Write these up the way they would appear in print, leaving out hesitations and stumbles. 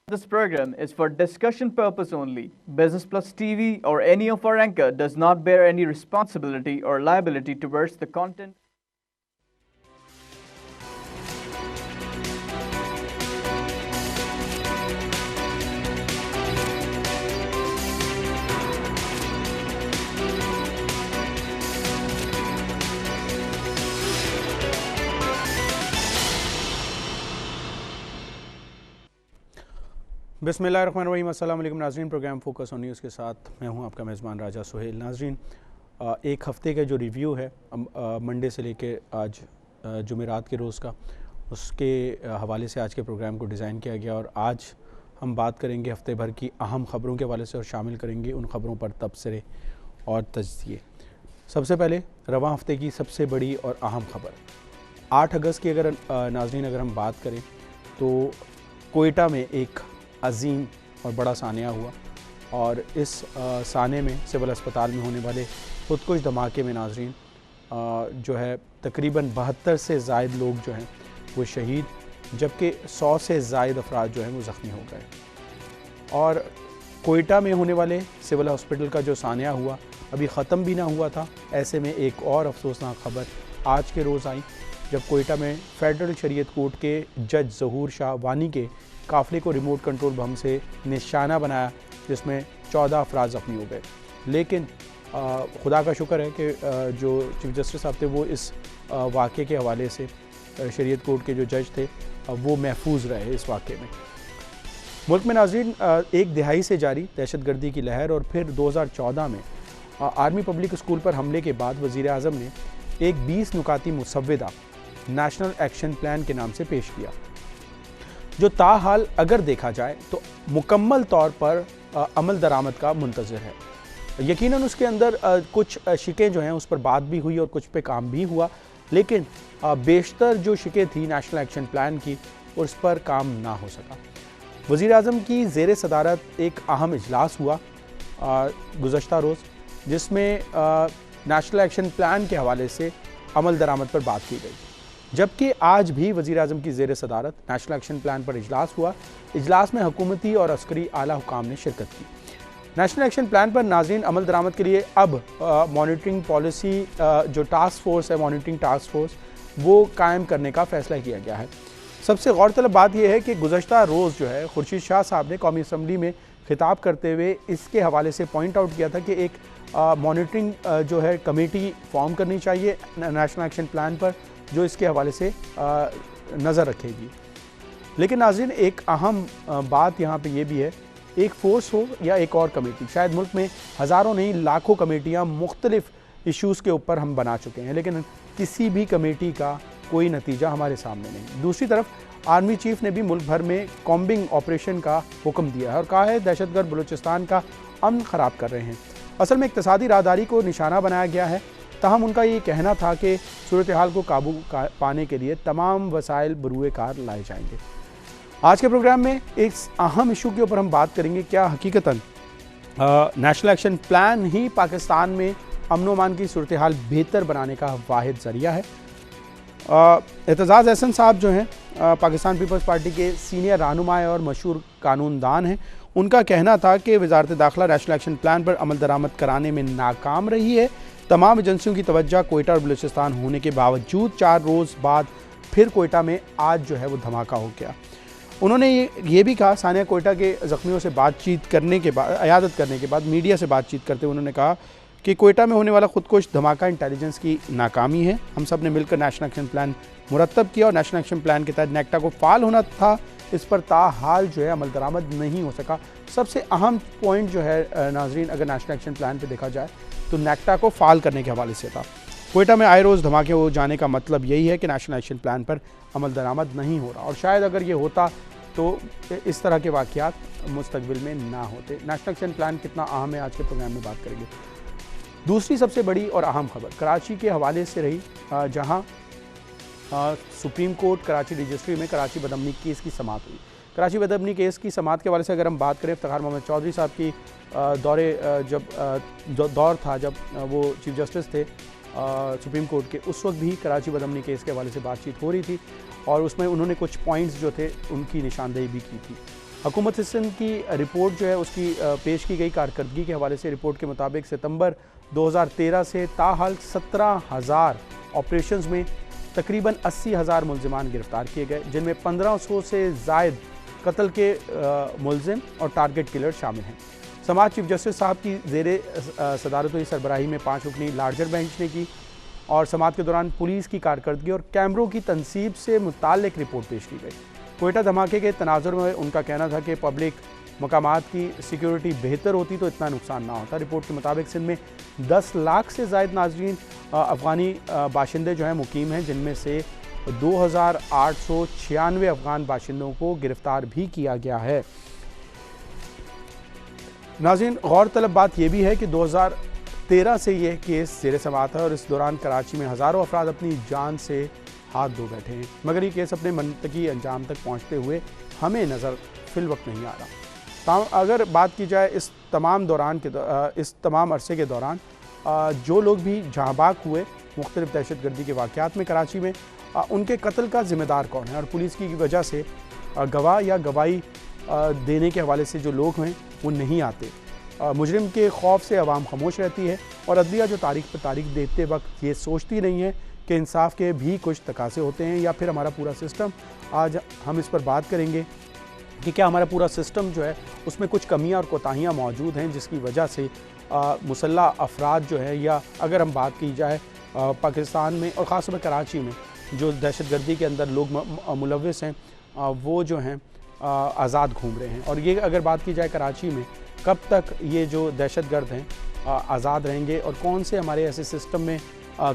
This program is for discussion purpose only. Business Plus TV or any of our anchor does not bear any responsibility or liability towards the content. बिस्मिल्लाहिर्रहमानिर्रहीम। अस्सलाम वालेकुम नाज़रीन, programme focus on news के साथ मैं हूं आपका मेज़बान राजा सुहेल। नाज़रीन, एक हफ़्ते का जो रिव्यू है मंडे से लेके आज जुमेरात के रोज़ का, उसके हवाले से आज के प्रोग्राम को डिज़ाइन किया गया और आज हम बात करेंगे हफ़्ते भर की अहम ख़बरों के हवाले से और शामिल करेंगे उन ख़बरों पर तबसरे और तज्ज़िये। सबसे पहले रवां हफ़्ते की सबसे बड़ी और अहम ख़बर 8 अगस्त की अगर नाज़रीन अगर हम बात करें तो कोयटा में एक अजीम और बड़ा सानिया हुआ और इस साने में सिविल अस्पताल में होने वाले खुदकुश धमाके में नाज़रीन जो है तकरीबन 72 से ज़ायद लोग जो हैं वो शहीद, जबकि 100 से ज़ायद अफराद जो हैं वो ज़ख्मी हो गए। और कोयटा में होने वाले सिविल हॉस्पिटल का जो सानिया हुआ अभी ख़त्म भी ना हुआ था, ऐसे में एक और अफसोसनाक ख़बर आज के रोज़ आई जब कोयटा में फेडरल शरीयत कोर्ट के जज ज़हूर शाह वानी के काफ़िले को रिमोट कंट्रोल बम से निशाना बनाया, जिसमें 14 अफराद ज़ख्मी हो गए। लेकिन खुदा का शुक्र है कि जो चीफ जस्टिस साहब थे वो इस वाक़े के हवाले से शरीयत कोर्ट के जो जज थे वो महफूज रहे इस वाक़े में। मुल्क में नाज़रीन एक दिहाई से जारी दहशतगर्दी की लहर और फिर 2014 में आर्मी पब्लिक स्कूल पर हमले के बाद वज़ीर आज़म ने एक 20 नुकाती मुसव्वदा नेशनल एक्शन प्लान के नाम से पेश किया, जो ताहाल अगर देखा जाए तो मुकम्मल तौर पर अमल दरामद का मुंतज़िर है। यकीनन उसके अंदर कुछ शिकें जो हैं उस पर बात भी हुई और कुछ पे काम भी हुआ, लेकिन बेशतर जो शिकें थी नेशनल एक्शन प्लान की उस पर काम ना हो सका। वज़ीर आज़म की ज़ेर सदारत एक अहम इजलास हुआ गुज़श्ता रोज़, जिसमें नेशनल एक्शन प्लान के हवाले से अमल दरामद पर बात की गई, जबकि आज भी वज़ीर आज़म की ज़ेर सदारत नेशनल एक्शन प्लान पर इजलास हुआ। इजलास में हुकूमती और अस्करी आला हुकाम ने शिरकत की। नेशनल एक्शन प्लान पर नाज़रीन अमल दरामद के लिए अब मॉनिटरिंग पॉलिसी जो टास्क फोर्स है, मॉनिटरिंग टास्क फोर्स, वो कायम करने का फ़ैसला किया गया है। सबसे गौरतलब बात यह है कि गुज़श्ता रोज़ जो है खुर्शीद शाह साहब ने कौमी असम्बली में खिताब करते हुए इसके हवाले से पॉइंट आउट किया था कि एक मॉनिटरिंग जो है कमेटी फॉर्म करनी चाहिए नेशनल एक्शन प्लान पर, जो इसके हवाले से नज़र रखेगी। लेकिन नाज़रीन एक अहम बात यहाँ पे ये भी है, एक फ़ोर्स हो या एक और कमेटी, शायद मुल्क में हज़ारों नहीं लाखों कमेटियाँ मुख्तलिफ़ इश्यूज़ के ऊपर हम बना चुके हैं, लेकिन किसी भी कमेटी का कोई नतीजा हमारे सामने नहीं। दूसरी तरफ आर्मी चीफ़ ने भी मुल्क भर में कॉम्बिंग ऑपरेशन का हुक्म दिया है और कहा है दहशतगर्द बलूचिस्तान का अमन ख़राब कर रहे हैं। असल में इक़्तिसादी राहदारी को निशाना बनाया गया है, ताहम उनका ये कहना था कि सूरत हाल को काबू पाने के लिए तमाम वसाइल बरूए कार लाए जाएंगे। आज के प्रोग्राम में एक अहम इशू के ऊपर हम बात करेंगे, क्या हकीकतन नेशनल एक्शन प्लान ही पाकिस्तान में अमन अमान की सूरत हाल बेहतर बनाने का वाहिद ज़रिया है। एतजाज़ एहसन साहब जो हैं पाकिस्तान पीपल्स पार्टी के सीनियर रहनुमा और मशहूर कानूनदान हैं, उनका कहना था कि वज़ारत दाखिला नेशनल एक्शन प्लान पर अमल दरामद कराने में नाकाम रही है। तमाम एजेंसियों की तवज्जो कोयटा और बलूचिस्तान होने के बावजूद 4 रोज़ बाद फिर कोयटा में आज जो है वो धमाका हो गया। उन्होंने ये भी कहा, सानिया कोयटा के ज़ख्मियों से बातचीत करने के बाद, अयादत करने के बाद मीडिया से बातचीत करते हुए उन्होंने कहा कि कोयटा में होने वाला खुदकुश धमाका इंटेलिजेंस की नाकामी है। हम सब ने मिलकर नेशनल एक्शन प्लान मुरतब किया और नेशनल एक्शन प्लान के तहत नेक्टा को फ़ाल होना था, इस पर ताहाल जो है अमल दरामद नहीं हो सका। सबसे अहम पॉइंट जो है नाज़रीन अगर नेशनल एक्शन प्लान पर देखा जाए तो नेक्टा को फ़ाल करने के हवाले से था। कोयटा में आए रोज़ धमाके हो जाने का मतलब यही है कि नेशनल एक्शन प्लान पर अमल दरामद नहीं हो रहा, और शायद अगर ये होता तो इस तरह के वाक़यात मुस्तक़बिल में ना होते। नेशनल एक्शन प्लान कितना अहम है आज के प्रोग्राम में बात करेंगे। दूसरी सबसे बड़ी और अहम खबर कराची के हवाले से रही, जहां सुप्रीम कोर्ट कराची रजिस्ट्री में कराची बदअमनी केस की समाअत हुई। कराची बदअमनी केस की समाअत के हवाले से अगर हम बात करें, इफ्तिखार मोहम्मद चौधरी साहब की दौर था जब वो चीफ जस्टिस थे सुप्रीम कोर्ट के, उस वक्त भी कराची बदअमनी केस के हवाले से बातचीत हो रही थी और उसमें उन्होंने कुछ पॉइंट्स जो थे उनकी निशानदेही भी की थी। हुकूमत सिंध की रिपोर्ट जो है उसकी पेश की गई कारकर्दगी के हवाले से रिपोर्ट के मुताबिक सितंबर 2013 से ताहाल 17,000 ऑपरेशंस में तकरीबन 80,000 मुलजिमान गिरफ्तार किए गए, जिनमें 1500 से ज़ायद कत्ल के मुलजिम और टारगेट किलर शामिल हैं। समाज चीफ जस्टिस साहब की ज़ेरे सदारत हुई सरबराही में 5 रुकनी लार्जर बेंच ने की और समात के दौरान पुलिस की कारकर्दगी और कैमरों की तनसीब से मुताल्लिक रिपोर्ट पेश की गई। कोयटा धमाके के तनाजुर में उनका कहना था कि पब्लिक मकामात की सिक्योरिटी बेहतर होती तो इतना नुकसान ना होता। रिपोर्ट के मुताबिक सिंध में 10 लाख से ज़ायद नाजरीन अफ़गानी बाशिंदे जो हैं मुकीम हैं, जिनमें से 2,896 अफ़गान बाशिंदों को गिरफ़्तार भी किया गया है। नाज़रीन, गौरतलब बात यह भी है कि 2013 से यह केस ज़ेर समाअत है और इस दौरान कराची में हज़ारों अफराद अपनी जान से हाथ धो बैठे हैं, मगर ये केस अपने मनतकी अंजाम तक पहुँचते हुए हमें नज़र फिल वक्त नहीं आ रहा। अगर बात की जाए इस तमाम अरसे के दौरान जो लोग भी जहाँबाग हुए मुख्तलिफ दहशतगर्दी के वाक़यात में कराची में, उनके कत्ल का ज़िम्मेदार कौन है और पुलिस की वजह से गवाह या गवाही देने के हवाले से जो लोग हैं वो नहीं आते। मुजरिम के खौफ से आवाम खामोश रहती है और अदलिया जो तारीख पर तारीख देते वक्त ये सोचती नहीं है कि इंसाफ के भी कुछ तकाज़े होते हैं या फिर हमारा पूरा सिस्टम। आज हम इस पर बात करेंगे कि क्या हमारा पूरा सिस्टम जो है उसमें कुछ कमियां और कोताहियां मौजूद हैं जिसकी वजह से मुसल्ला अफराद जो है, या अगर हम बात की जाए पाकिस्तान में और ख़ास तौर पर कराची में जो दहशतगर्दी के अंदर लोग मुलव्वस हैं, वो जो हैं आज़ाद घूम रहे हैं। और ये अगर बात की जाए कराची में कब तक ये जो दहशतगर्द हैं आज़ाद रहेंगे और कौन से हमारे ऐसे सिस्टम में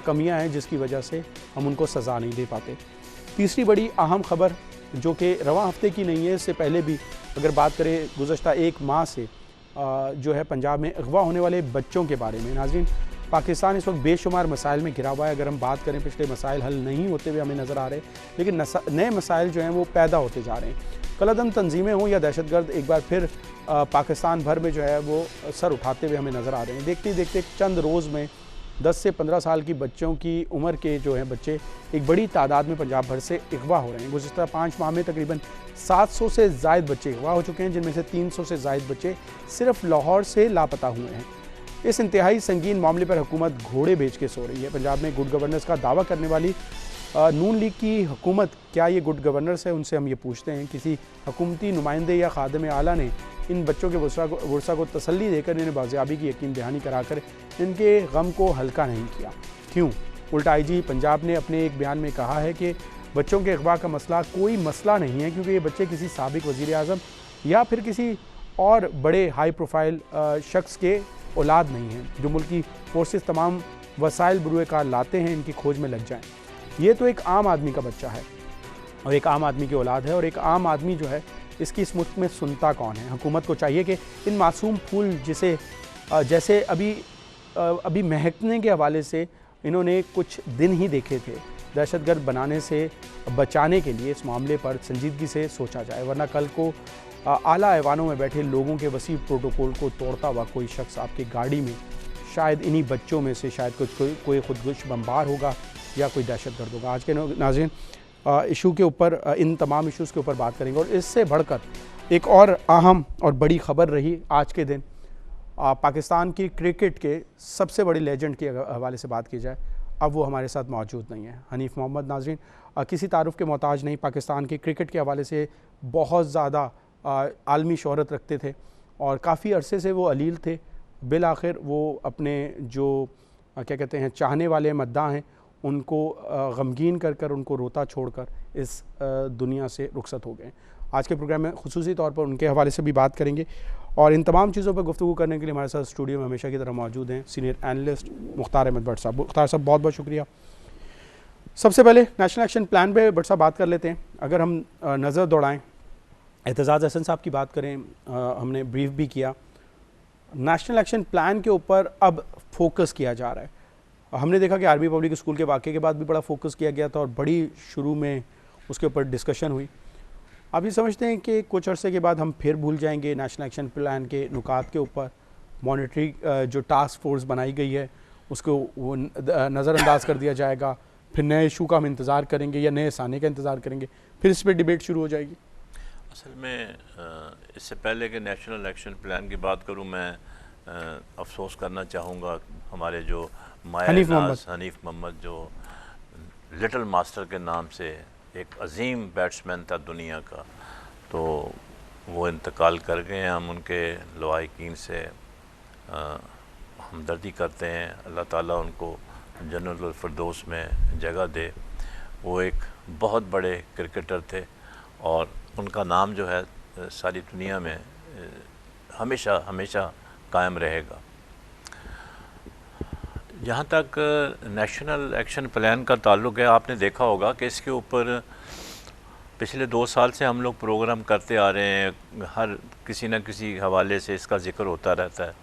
कमियां हैं जिसकी वजह से हम उनको सज़ा नहीं दे पाते। तीसरी बड़ी अहम ख़बर जो कि रवां हफ्ते की नहीं है, इससे पहले भी अगर बात करें गुज़श्ता 1 माह से जो है पंजाब में अगवा होने वाले बच्चों के बारे में। नाज़रीन, पाकिस्तान इस वक्त बेशुमार मसाइल में घिरा हुआ है। अगर हम बात करें पिछले मसाइल हल नहीं होते हुए हमें नज़र आ रहे हैं, लेकिन नए मसाइल जो हैं वो पैदा होते जा रहे हैं। कलअदम तंजीमें हों या दहशतगर्द एक बार फिर पाकिस्तान भर में जो है वो सर उठाते हुए हमें नज़र आ रहे हैं। देखते देखते चंद रोज़ में 10 से 15 साल की बच्चों की उम्र के जो हैं बच्चे एक बड़ी तादाद में पंजाब भर से अगवा हो रहे हैं। गुज़श्ता 5 माह में तकरीबन 700 से ज़ायद बच्चे अगवा हो चुके हैं, जिनमें से 300 से ज़ायद बच्चे सिर्फ लाहौर से लापता हुए हैं। इस इंतहाई संगीन मामले पर हुकूमत घोड़े बेच के सो रही है। पंजाब में गुड गवर्नेंस का दावा करने वाली नून लीग की हुकूमत, क्या ये गुड गवर्नेंस है? उनसे हम ये पूछते हैं। किसी हुकूमती नुमाइंदे या खादिम आला ने इन बच्चों के गुस्सा को तसल्ली देकर इन्हें बाजियाबी की यकीन दहानी कराकर इनके गम को हल्का नहीं किया? क्यों? उल्टा आईजी पंजाब ने अपने एक बयान में कहा है कि बच्चों के अगवा का मसला कोई मसला नहीं है, क्योंकि ये बच्चे किसी साबिक वज़ीर आज़म या फिर किसी और बड़े हाई प्रोफाइल शख्स के औलाद नहीं हैं जो मुल्की फोर्सेस तमाम वसाइल बरूए कार लाते हैं इनकी खोज में लग जाएं। ये तो एक आम आदमी का बच्चा है और एक आम आदमी की औलाद है, और एक आम आदमी जो है इसकी इस मुल्क में सुनता कौन है? हुकूमत को चाहिए कि इन मासूम फूल जैसे अभी महकने के हवाले से इन्होंने कुछ दिन ही देखे थे, दहशतगर्द बनाने से बचाने के लिए इस मामले पर संजीदगी से सोचा जाए, वरना कल को आला ऐवानों में बैठे लोगों के वसी प्रोटोकॉल को तोड़ता हुआ कोई शख्स आपकी गाड़ी में, शायद इन्हीं बच्चों में से शायद कोई खुदकुश बमबार होगा या कोई दहशतगर्द होगा। आज के नाज़रीन इशू के ऊपर, इन तमाम इशूज़ के ऊपर बात करेंगे। और इससे बढ़कर एक और अहम और बड़ी ख़बर रही आज के दिन, पाकिस्तान की क्रिकेट के सबसे बड़े लेजेंड के हवाले से बात की जाए, अब वो हमारे साथ मौजूद नहीं है। हनीफ मोहम्मद। नाज़रीन, किसी तारुफ के मोहताज नहीं, पाकिस्तान के क्रिकेट के हवाले से बहुत ज़्यादा आलमी शोहरत रखते थे और काफ़ी अरसे से वो अलील थे। बिल आखिर वो अपने जो क्या कहते हैं चाहने वाले मद्दा हैं उनको गमगीन कर उनको रोता छोड़कर इस दुनिया से रुखसत हो गए। आज के प्रोग्राम में खुसूसी तौर पर उनके हवाले से भी बात करेंगे और इन तमाम चीज़ों पर गुफ्तगू करने के लिए हमारे साथ स्टूडियो में हमेशा की तरह मौजूद हैं सीनियर एनालिस्ट मुख्तार अहमद भट्ट साहब। मुख्तार साहब, बहुत बहुत शुक्रिया। सबसे पहले नेशनल एक्शन प्लान पे भट्ट साहब बात कर लेते हैं। अगर हम नज़र दौड़ाएँ, एतजाज़ हसन साहब की बात करें, हमने ब्रीफ भी किया, नेशनल एक्शन प्लान के ऊपर अब फोकस किया जा रहा है। हमने देखा कि आर्मी पब्लिक स्कूल के वाक़े के बाद भी बड़ा फोकस किया गया था और बड़ी शुरू में उसके ऊपर डिस्कशन हुई। आप ये समझते हैं कि कुछ अरसे के बाद हम फिर भूल जाएंगे नेशनल एक्शन प्लान के नुकात के ऊपर? मॉनिटरी जो टास्क फोर्स बनाई गई है उसको वो नज़रअंदाज कर दिया जाएगा, फिर नए इशू का हम इंतज़ार करेंगे या नए साने का इंतज़ार करेंगे, फिर इस पर डिबेट शुरू हो जाएगी? असल में इससे पहले कि नेशनल एक्शन प्लान की बात करूं, मैं अफसोस करना चाहूँगा हमारे जो हनीफ मोहम्मद। हनीफ मोहम्मद जो लिटिल मास्टर के नाम से एक अजीम बैट्समैन था दुनिया का, तो वो इंतकाल कर गए हैं। हम उनके लवाहिकीन से हमदर्दी करते हैं। अल्लाह ताला उनको जन्नतुल फिरदौस में जगह दे। वो एक बहुत बड़े क्रिकेटर थे और उनका नाम जो है सारी दुनिया में हमेशा हमेशा कायम रहेगा। जहाँ तक नेशनल एक्शन प्लान का ताल्लुक़ है, आपने देखा होगा कि इसके ऊपर पिछले 2 साल से हम लोग प्रोग्राम करते आ रहे हैं। हर किसी न किसी हवाले से इसका ज़िक्र होता रहता है।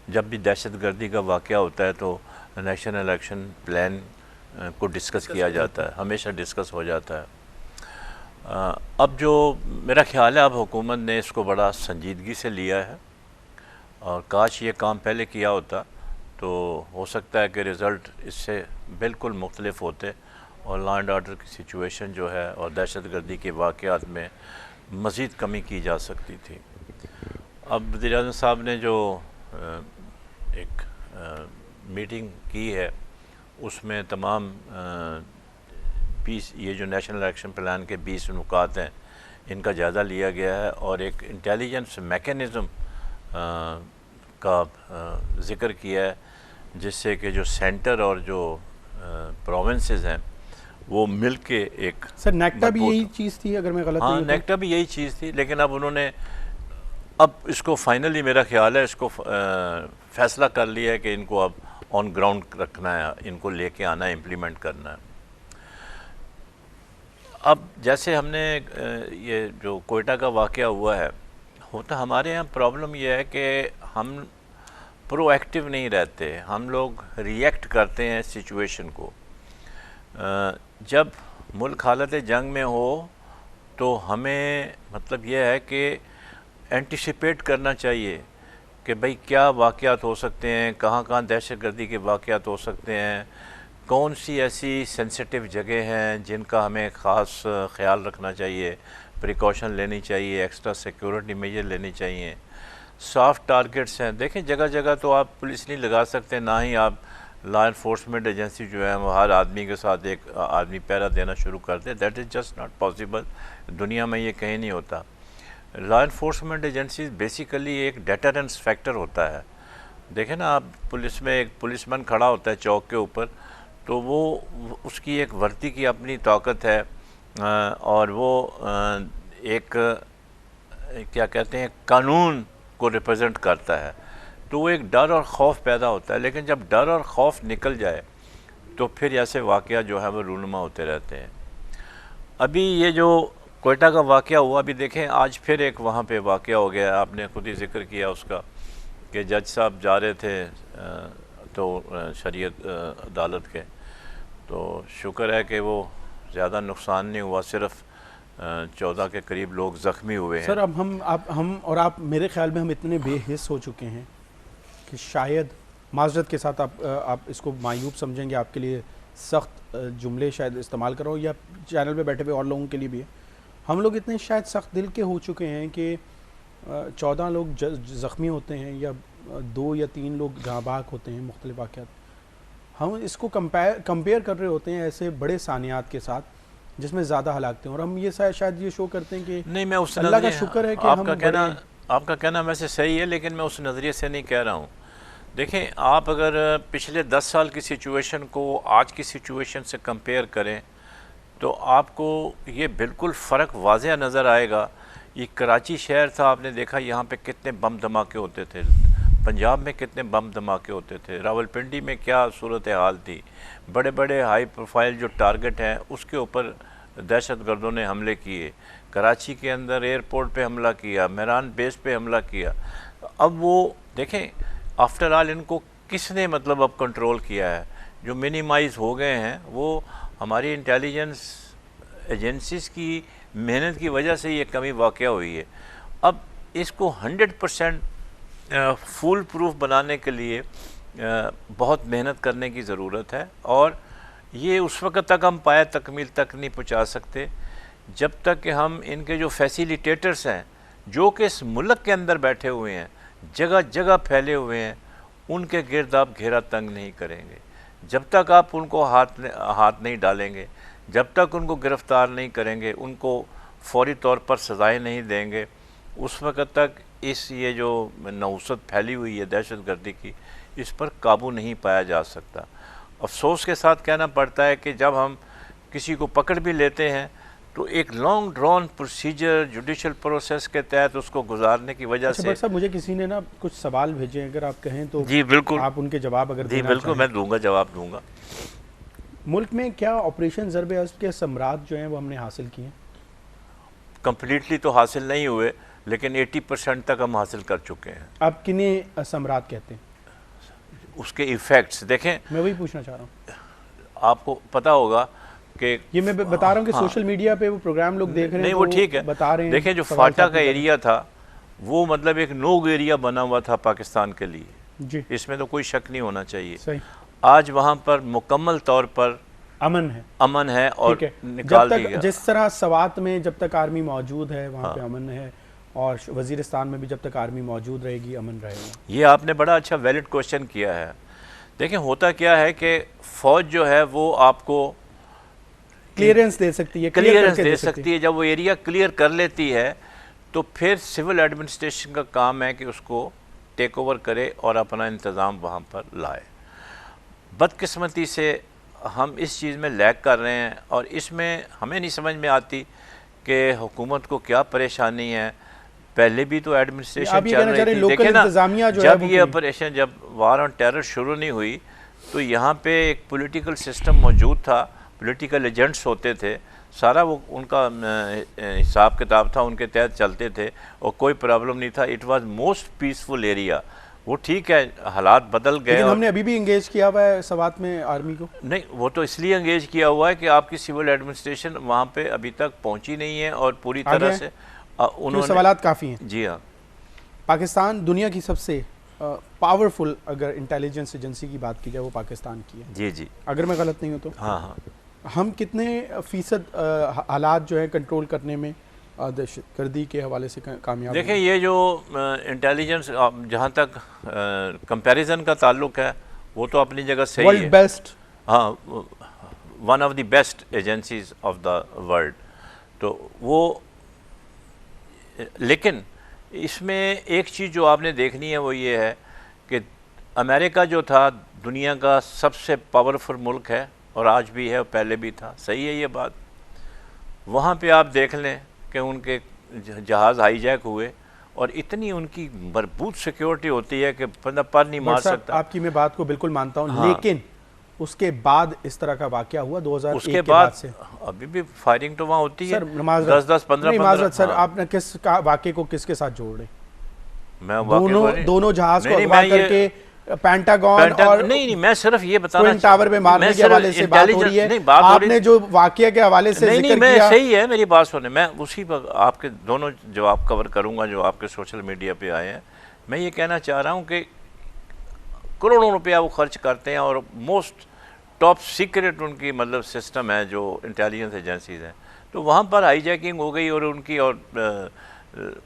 जब भी दहशतगर्दी का वाक़या होता है तो नेशनल एक्शन प्लान को डिस्कस किया जाता है, हमेशा डिस्कस हो जाता है। अब जो मेरा ख़्याल है, अब हुकूमत ने इसको बड़ा संजीदगी से लिया है और काश ये काम पहले किया होता तो हो सकता है कि रिज़ल्ट इससे बिल्कुल मुख्तलिफ होते और लॉ एंड ऑर्डर की सिचुएशन जो है और दहशतगर्दी के वाक़यात में मज़ीद कमी की जा सकती थी। अब वज़ीर-ए-आज़म साहब ने जो एक मीटिंग की है, उसमें तमाम 20 ये जो नेशनल एक्शन प्लान के 20 नुकात हैं, इनका जायज़ा लिया गया है और एक इंटेलिजेंस मैकेनिज़्म का ज़िक्र किया है, जिससे कि जो सेंटर और जो प्रोविंसेस हैं वो मिल के एक सर नेक्टा भी यही चीज़ थी, अगर मैं गलत नहीं हाँ, हूँ तो? नेक्टा भी यही चीज़ थी, लेकिन अब उन्होंने अब इसको फाइनली मेरा ख्याल है इसको फैसला कर लिया है कि इनको अब ऑन ग्राउंड रखना है, इनको लेके आना है, इम्प्लीमेंट करना है। अब जैसे हमने ये जो कोयटा का वाक़या हुआ है, होता हमारे यहाँ प्रॉब्लम ये है कि हम प्रोएक्टिव नहीं रहते, हम लोग रिएक्ट करते हैं सिचुएशन को। जब मुल्क हालत जंग में हो तो हमें मतलब यह है कि एंटिसिपेट करना चाहिए कि भाई क्या वाक़यात हो सकते हैं, कहाँ कहाँ दहशतगर्दी के वाक़यात हो सकते हैं, कौन सी ऐसी सेंसिटिव जगह हैं जिनका हमें ख़ास ख्याल रखना चाहिए, प्रिकॉशन लेनी चाहिए, एक्स्ट्रा सिक्योरिटी मेजर लेनी चाहिए। सॉफ्ट टारगेट्स हैं, देखें जगह जगह तो आप पुलिस नहीं लगा सकते, ना ही आप लॉ एनफोर्समेंट एजेंसी जो है वो हर आदमी के साथ एक आदमी पहरा देना शुरू कर दे। That is just not possible. दुनिया में ये कहीं नहीं होता। लॉ एनफोर्समेंट एजेंसीज बेसिकली एक डेटरेंस फैक्टर होता है। देखें ना, आप पुलिस में एक पुलिसमैन खड़ा होता है चौक के ऊपर, तो वो उसकी एक वर्दी की अपनी ताकत है और वो एक क्या कहते हैं कानून को रिप्रेजेंट करता है, तो वो एक डर और ख़ौफ पैदा होता है। लेकिन जब डर और ख़ौफ निकल जाए तो फिर ऐसे वाक़या जो है वो रूनुमा होते रहते हैं। अभी ये जो कोयटा का वाक़या हुआ, अभी देखें आज फिर एक वहाँ पे वाक़या हो गया, आपने खुद ही जिक्र किया उसका कि जज साहब जा रहे थे तो शरीयत अदालत के, तो शुक्र है कि वो ज़्यादा नुकसान नहीं हुआ, सिर्फ 14 के करीब लोग ज़ख्मी हुए हैं। सर अब हम और आप मेरे ख्याल में हम इतने बेहिस हो चुके हैं कि शायद माजरत के साथ आप इसको मायूब समझेंगे, आपके लिए सख्त जुमले शायद इस्तेमाल करो या चैनल पे बैठे हुए और लोगों के लिए भी है। हम लोग इतने शायद सख्त दिल के हो चुके हैं कि 14 लोग ज़ख्मी होते हैं या 2 या 3 लोग जहाँ भाग होते हैं मुख्तलिफ वाक़यात, हम इसको कंपेयर कर रहे होते हैं ऐसे बड़े सानियात के साथ जिसमें ज़्यादा हलाकतें, और हम ये शायद ये शो करते हैं कि नहीं, मैं उस अल्लाह का शुक्र है कि आपका कहना वैसे सही है, लेकिन मैं उस नज़रिए से नहीं कह रहा हूँ। देखें, आप अगर पिछले 10 साल की सिचुएशन को आज की सिचुएशन से कंपेयर करें तो आपको ये बिल्कुल फ़र्क वाज़ह नज़र आएगा। ये कराची शहर था, आपने देखा यहाँ पे कितने बम धमाके होते थे, पंजाब में कितने बम धमाके होते थे, रावलपिंडी में क्या सूरत हाल थी, बड़े बड़े हाई प्रोफाइल जो टारगेट हैं उसके ऊपर दहशतगर्दों ने हमले किए, कराची के अंदर एयरपोर्ट पे हमला किया, मेहरान बेस पे हमला किया। अब वो देखें, आफ्टर ऑल इनको किसने मतलब अब कंट्रोल किया है? जो मिनिमाइज़ हो गए हैं वो हमारी इंटेलिजेंस एजेंसीज़ की मेहनत की वजह से ये कमी वाक़या हुई है। अब इसको 100% फुल प्रूफ बनाने के लिए बहुत मेहनत करने की ज़रूरत है और ये उस वक़्त तक हम पाए तकमील तक नहीं पहुँचा सकते जब तक कि हम इनके जो फैसिलिटेटर्स हैं, जो कि इस मुल्क के अंदर बैठे हुए हैं, जगह जगह फैले हुए हैं, उनके गिर्द आप घेरा तंग नहीं करेंगे, जब तक आप उनको हाथ नहीं डालेंगे, जब तक उनको गिरफ़्तार नहीं करेंगे, उनको फौरी तौर पर सज़ाएँ नहीं देंगे, उस वक़्त तक ये जो नहुसत फैली हुई है दहशतगर्दी की, इस पर काबू नहीं पाया जा सकता। अफसोस के साथ कहना पड़ता है कि जब हम किसी को पकड़ भी लेते हैं तो एक long drawn procedure judicial process के तहत उसको गुजारने की वजह से। साहब, मुझे किसी ने ना कुछ सवाल भेजे, अगर आप कहें तो जी बिल्कुल, आप उनके जवाब अगर जी बिल्कुल मैं दूंगा, जवाब दूंगा। मुल्क में क्या ऑपरेशन ज़रब-ए-अज़्म के सम्राट जो हैं वो हमने हासिल किए? कंप्लीटली तो हासिल नहीं हुए, लेकिन 80% तक हम हासिल कर चुके हैं। आप किन्हें सम्राट कहते हैं? उसके इफ़ेक्ट्स देखें, मैं वही पूछना चाह रहा हूँ। आपको पता होगा कि ये मैं बता रहा हूँ कि सोशल मीडिया पे वो प्रोग्राम लोग देख रहे हैं, नहीं वो ठीक है, बता रहे हैं। देखें जो फाटा का एरिया था वो मतलब एक नो एरिया बना हुआ था पाकिस्तान के लिए जी, इसमें तो कोई शक नहीं होना चाहिए। सही। आज वहाँ पर मुकम्मल तौर पर अमन है और निकाल दिया गया। जिस तरह सवात में जब तक आर्मी मौजूद है वहाँ पे अमन है, और वजीरिस्तान में भी जब तक आर्मी मौजूद रहेगी अमन रहेगा। ये आपने बड़ा अच्छा वैलिड क्वेश्चन किया है। देखें होता क्या है कि फ़ौज जो है वो आपको क्लियरेंस दे सकती है, क्लियरेंस दे सकती है। जब वो एरिया क्लियर कर लेती है तो फिर सिविल एडमिनिस्ट्रेशन का काम है कि उसको टेक ओवर करे और अपना इंतज़ाम वहाँ पर लाए। बदकिस्मती से हम इस चीज़ में लैग कर रहे हैं और इसमें हमें नहीं समझ में आती कि हुकूमत को क्या परेशानी है। पहले भी तो एडमिनिस्ट्रेशन चल रही थी, देखे ना, जब ये ऑपरेशन, जब वार ऑन टेरर शुरू नहीं हुई तो यहाँ पे एक पॉलिटिकल सिस्टम मौजूद था, पॉलिटिकल एजेंट्स होते थे, सारा वो उनका हिसाब किताब था, उनके तहत चलते थे और कोई प्रॉब्लम नहीं था। It was most peaceful area. वो ठीक है, हालात बदल गए। लेकिन हमने अभी भी इंगेज किया हुआ है सवात में आर्मी को। नहीं, वो तो इसलिए इंगेज किया हुआ है कि आपकी सिविल एडमिनिस्ट्रेशन वहाँ पे अभी तक पहुँची नहीं है और पूरी तरह से उन्होंने सवालात काफ़ी हैं। जी हाँ, पाकिस्तान दुनिया की सबसे पावरफुल अगर इंटेलिजेंस एजेंसी की बात की जाए वो पाकिस्तान की है। जी जी, अगर मैं गलत नहीं हूँ तो। हाँ हाँ। हम कितने फ़ीसद हालात जो है कंट्रोल करने में दहशतगर्दी के हवाले से कामयाब? देखें ये जो इंटेलिजेंस जहाँ तक कंपैरिजन का ताल्लुक है वो तो अपनी जगह सही है, वर्ल्ड बेस्ट। हाँ, one of the best agencies of the world. तो वो, लेकिन इसमें एक चीज़ जो आपने देखनी है वो ये है कि अमेरिका जो था दुनिया का सबसे पावरफुल मुल्क है और आज भी है और पहले भी था, सही है ये बात। वहाँ पे आप देख लें कि उनके जहाज़ हाईजैक हुए और इतनी उनकी मजबूत सिक्योरिटी होती है कि बंदा पर नहीं मार सकता। आपकी मैं बात को बिल्कुल मानता हूँ, हाँ। लेकिन उसके बाद इस तरह का वाकया हुआ 2001 उसके के बाद से अभी भी फायरिंग तो वहाँ होती है। सर, 10-15 सर, आपने किस वाकये को किसके साथ जोड़ रहे? मैं दोनों जहाज को अगवा करके पेंटागन और नहीं, मैं सिर्फ ये बताना टावर पे मारने के हवाले से बात हो रही है। आपने जो वाकया के हवाले से जिक्र किया, सही है, मेरी बात सुने, मैं उसी पर आपके दोनों जवाब कवर करूंगा जो आपके सोशल मीडिया पे आए हैं। मैं ये कहना चाह रहा हूँ कि करोड़ों रुपया वो खर्च करते हैं और मोस्ट टॉप सीक्रेट उनकी मतलब सिस्टम है जो इंटेलिजेंस एजेंसीज हैं। तो वहाँ पर हाईजैकिंग हो गई और उनकी और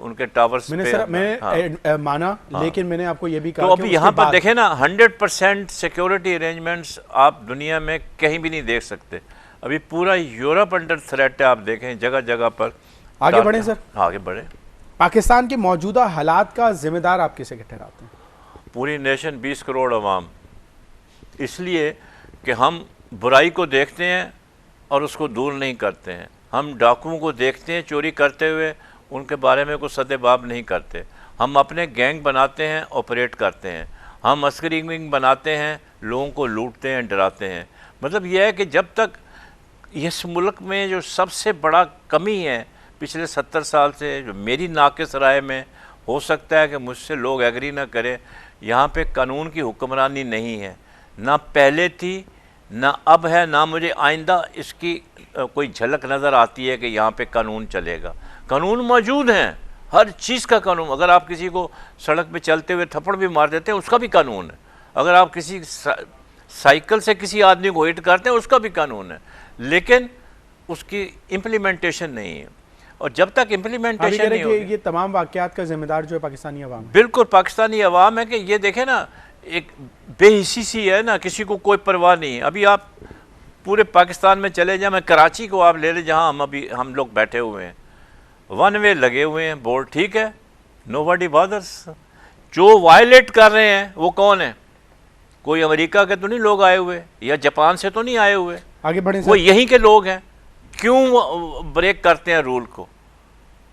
उनके टावर्स मैंने माना, लेकिन मैंने आपको ये भी कहा तो अभी यहाँ पर देखें ना 100% सिक्योरिटी अरेंजमेंट्स आप दुनिया में कहीं भी नहीं देख सकते। अभी पूरा यूरोप अंडर थ्रेट है, आप देखें जगह जगह पर। आगे बढ़े सर, आगे बढ़े। पाकिस्तान के मौजूदा हालात का जिम्मेदार आप किसे ठहराते हैं? पूरी नेशन 20 करोड़ अवाम, इसलिए कि हम बुराई को देखते हैं और उसको दूर नहीं करते हैं। हम डाकुओं को देखते हैं चोरी करते हुए, उनके बारे में कुछ सदेबाब नहीं करते। हम अपने गैंग बनाते हैं, ऑपरेट करते हैं। हम अस्करी विंग बनाते हैं, लोगों को लूटते हैं, डराते हैं। मतलब यह है कि जब तक इस मुल्क में जो सबसे बड़ा कमी है पिछले 70 साल से, जो मेरी नाक़िस राय में, हो सकता है कि मुझसे लोग एग्री ना करें, यहाँ पे कानून की हुक्मरानी नहीं है। ना पहले थी, ना अब है, ना मुझे आइंदा इसकी कोई झलक नज़र आती है कि यहाँ पे कानून चलेगा। कानून मौजूद हैं, हर चीज़ का कानून। अगर आप किसी को सड़क पे चलते हुए थप्पड़ भी मार देते हैं उसका भी कानून है। अगर आप किसी साइकिल से किसी आदमी को हिट करते हैं उसका भी कानून है। लेकिन उसकी इम्प्लीमेंटेशन नहीं है, और जब तक आप ये कह इम्प्लीमेंटेशन रहे नहीं हैं कि होगी, ये तमाम वाकयात का जिम्मेदार जो है पाकिस्तानी अवाम है। बिल्कुल पाकिस्तानी अवाम है कि ये देखें ना, एक बेहिसी सी है ना, किसी को कोई परवाह नहीं है। अभी आप पूरे पाकिस्तान में चले जाएं, मैं कराची को आप ले लें जहां हम लोग बैठे हुए हैं, वन वे लगे हुए हैं बोर्ड, ठीक है, नोबडी बॉदर्स। जो वायलेट कर रहे हैं वो कौन है? कोई अमेरिका के तो नहीं लोग आए हुए, या जापान से तो नहीं आए हुए, आगे बढ़े वो सर। यहीं के लोग हैं। क्यों ब्रेक करते हैं रूल को?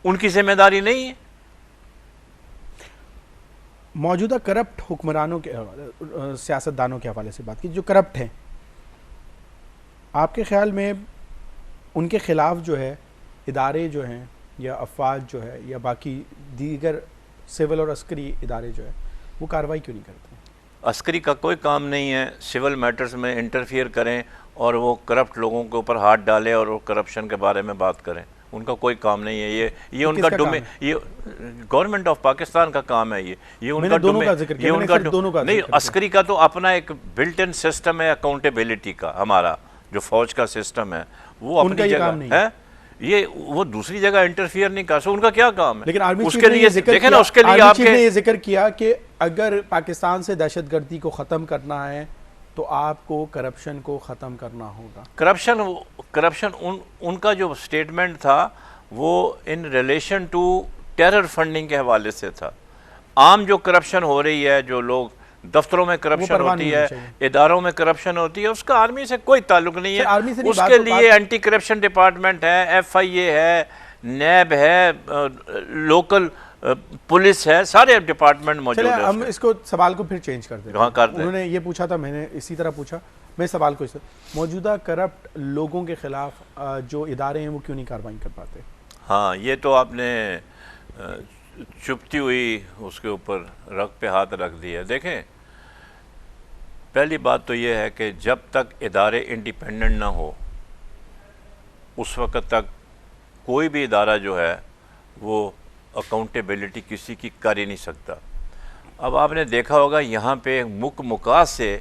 उनकी जिम्मेदारी नहीं है? मौजूदा करप्ट हुक्मरानों के सियासतदानों के हवाले से बात की, जो करप्ट हैं, आपके ख्याल में उनके खिलाफ जो है इदारे जो हैं या अफवाज जो है या बाकी दीगर सिविल और अस्करी इदारे जो है वो कार्रवाई क्यों नहीं करते? अस्करी का कोई काम नहीं है सिविल मैटर्स में इंटरफियर करें और वो करप्ट लोगों के ऊपर हाथ डालें और वो करप्शन के बारे में बात करें। उनका कोई काम नहीं है। ये उनका डोमेन, ये गवर्नमेंट ऑफ पाकिस्तान का काम है। ये उनका दोनों का जिक्र किया, मैंने सिर्फ दोनों का नहीं, जिक्र किया। अस्करी का तो अपना एक बिल्ट इन सिस्टम है अकाउंटेबिलिटी का। हमारा जो फौज का सिस्टम है वो उनका अपनी ये काम जगह नहीं है, ये वो दूसरी जगह इंटरफियर नहीं कर सकते। उनका क्या काम है? लेकिन आर्मी चीफ उसके ने लिए ये जिक्र देखें ना, किया, उसके लिए आर्मी चीफ ने आपके ये जिक्र किया कि अगर पाकिस्तान से दहशतगर्दी को ख़त्म करना है तो आपको करप्शन को ख़त्म करना होगा। करप्शन उनका जो स्टेटमेंट था वो in relation to terror funding के हवाले से था। आम जो करप्शन हो रही है, जो लोग दफ्तरों में करप्शन परवाह होती नहीं है, होनी चाहिए। इदारों में करप्शन होती है, उसका आर्मी से कोई ताल्लुक नहीं सर, है। आर्मी से नहीं, बात उसके तो लिए एंटी करप्शन डिपार्टमेंट है, FIA है, नैब है, लोकल पुलिस है, सारे डिपार्टमेंट मौजूद चलिए है हम उसमें। इसको सवाल को फिर चेंज कर देते हाँ, कर दें। उन्होंने ये पूछा था, मैंने इसी तरह पूछा। मैं सवाल को मौजूदा करप्ट लोगों के खिलाफ जो इदारे हैं वो क्यों नहीं कार्रवाई कर पाते? हाँ, ये तो आपने चुपती हुई उसके ऊपर रग पे हाथ रख दिया। देखें, पहली बात तो ये है कि जब तक इदारे इंडिपेंडेंट ना हो उस वक़्त तक कोई भी इदारा जो है वो अकाउंटेबिलिटी किसी की कर ही नहीं सकता। अब आपने देखा होगा यहाँ पे मुक्का से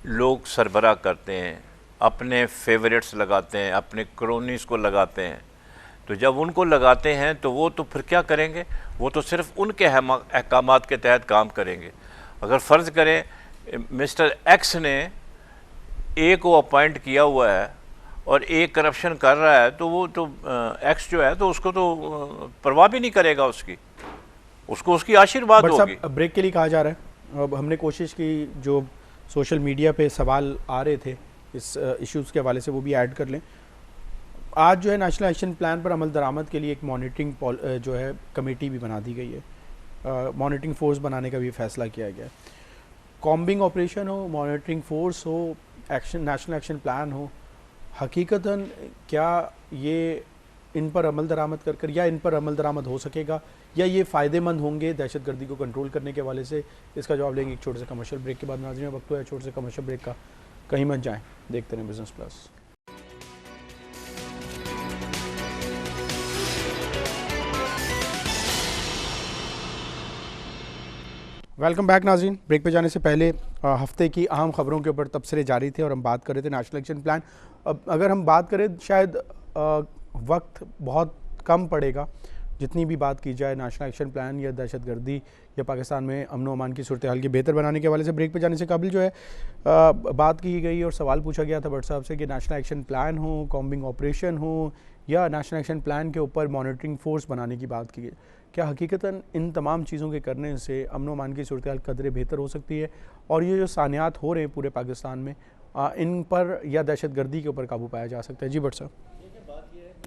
लोग सरबराह करते हैं, अपने फेवरेट्स लगाते हैं, अपने क्रोनीस को लगाते हैं। तो जब उनको लगाते हैं तो वो तो फिर क्या करेंगे? वो तो सिर्फ उनके अहकामात के तहत काम करेंगे। अगर फ़र्ज़ करें मिस्टर एक्स ने ए को अपॉइंट किया हुआ है और ए करप्शन कर रहा है, तो वो तो एक्स जो है तो उसको तो परवाह भी नहीं करेगा उसको उसकी आशीर्वाद होगी। अब ब्रेक के लिए कहा जा रहा है। अब हमने कोशिश की, जो सोशल मीडिया पे सवाल आ रहे थे इस इश्यूज़ के हवाले से वो भी ऐड कर लें। आज जो है नेशनल एक्शन प्लान पर अमल दरामद के लिए एक मॉनिटरिंग जो है कमेटी भी बना दी गई है। मॉनिटरिंग फोर्स बनाने का भी फैसला किया गया है। कॉम्बिंग ऑपरेशन हो, मॉनिटरिंग फोर्स हो, नेशनल एक्शन प्लान हो, हकीकतन क्या ये इन पर अमल दरामद कर या इन पर अमल दरामद हो सकेगा या ये फ़ायदेमंद होंगे दहशतगर्दी को कंट्रोल करने के हवाले से? इसका जवाब लेंगे एक छोटे से कमर्शियल ब्रेक के बाद। नाज़रीन, वक्त हुआ है छोटे से कमर्शियल ब्रेक का, कहीं मत जाएं, देखते रहें बिजनेस प्लस। वेलकम बैक नाज़रीन। ब्रेक पे जाने से पहले हफ्ते की अहम खबरों के ऊपर तबसरे जारी थे और हम बात कर रहे थे नेशनल एक्शन प्लान। अब अगर हम बात करें, शायद वक्त बहुत कम पड़ेगा जितनी भी बात की जाए नेशनल एक्शन प्लान या दहशतगर्दी या पाकिस्तान में अमन अमान की सूरत हाल की बेहतर बनाने के हवाले से। ब्रेक पे जाने से काबिल जो है बात की गई और सवाल पूछा गया था व्हाट्सएप से कि नेशनल एक्शन प्लान हो, कॉम्बिंग ऑपरेशन हो या नेशनल एक्शन प्लान के ऊपर मॉनिटरिंग फोर्स बनाने की बात की गई। क्या हकीकतन इन तमाम चीज़ों के करने से अमन अमान की सूरत हाल कदरे बेहतर हो सकती है? और ये जो सानियात हो रहे हैं पूरे पाकिस्तान में, इन पर या दहशतगर्दी के ऊपर काबू पाया जा सकता है? जी भट्ट साहब।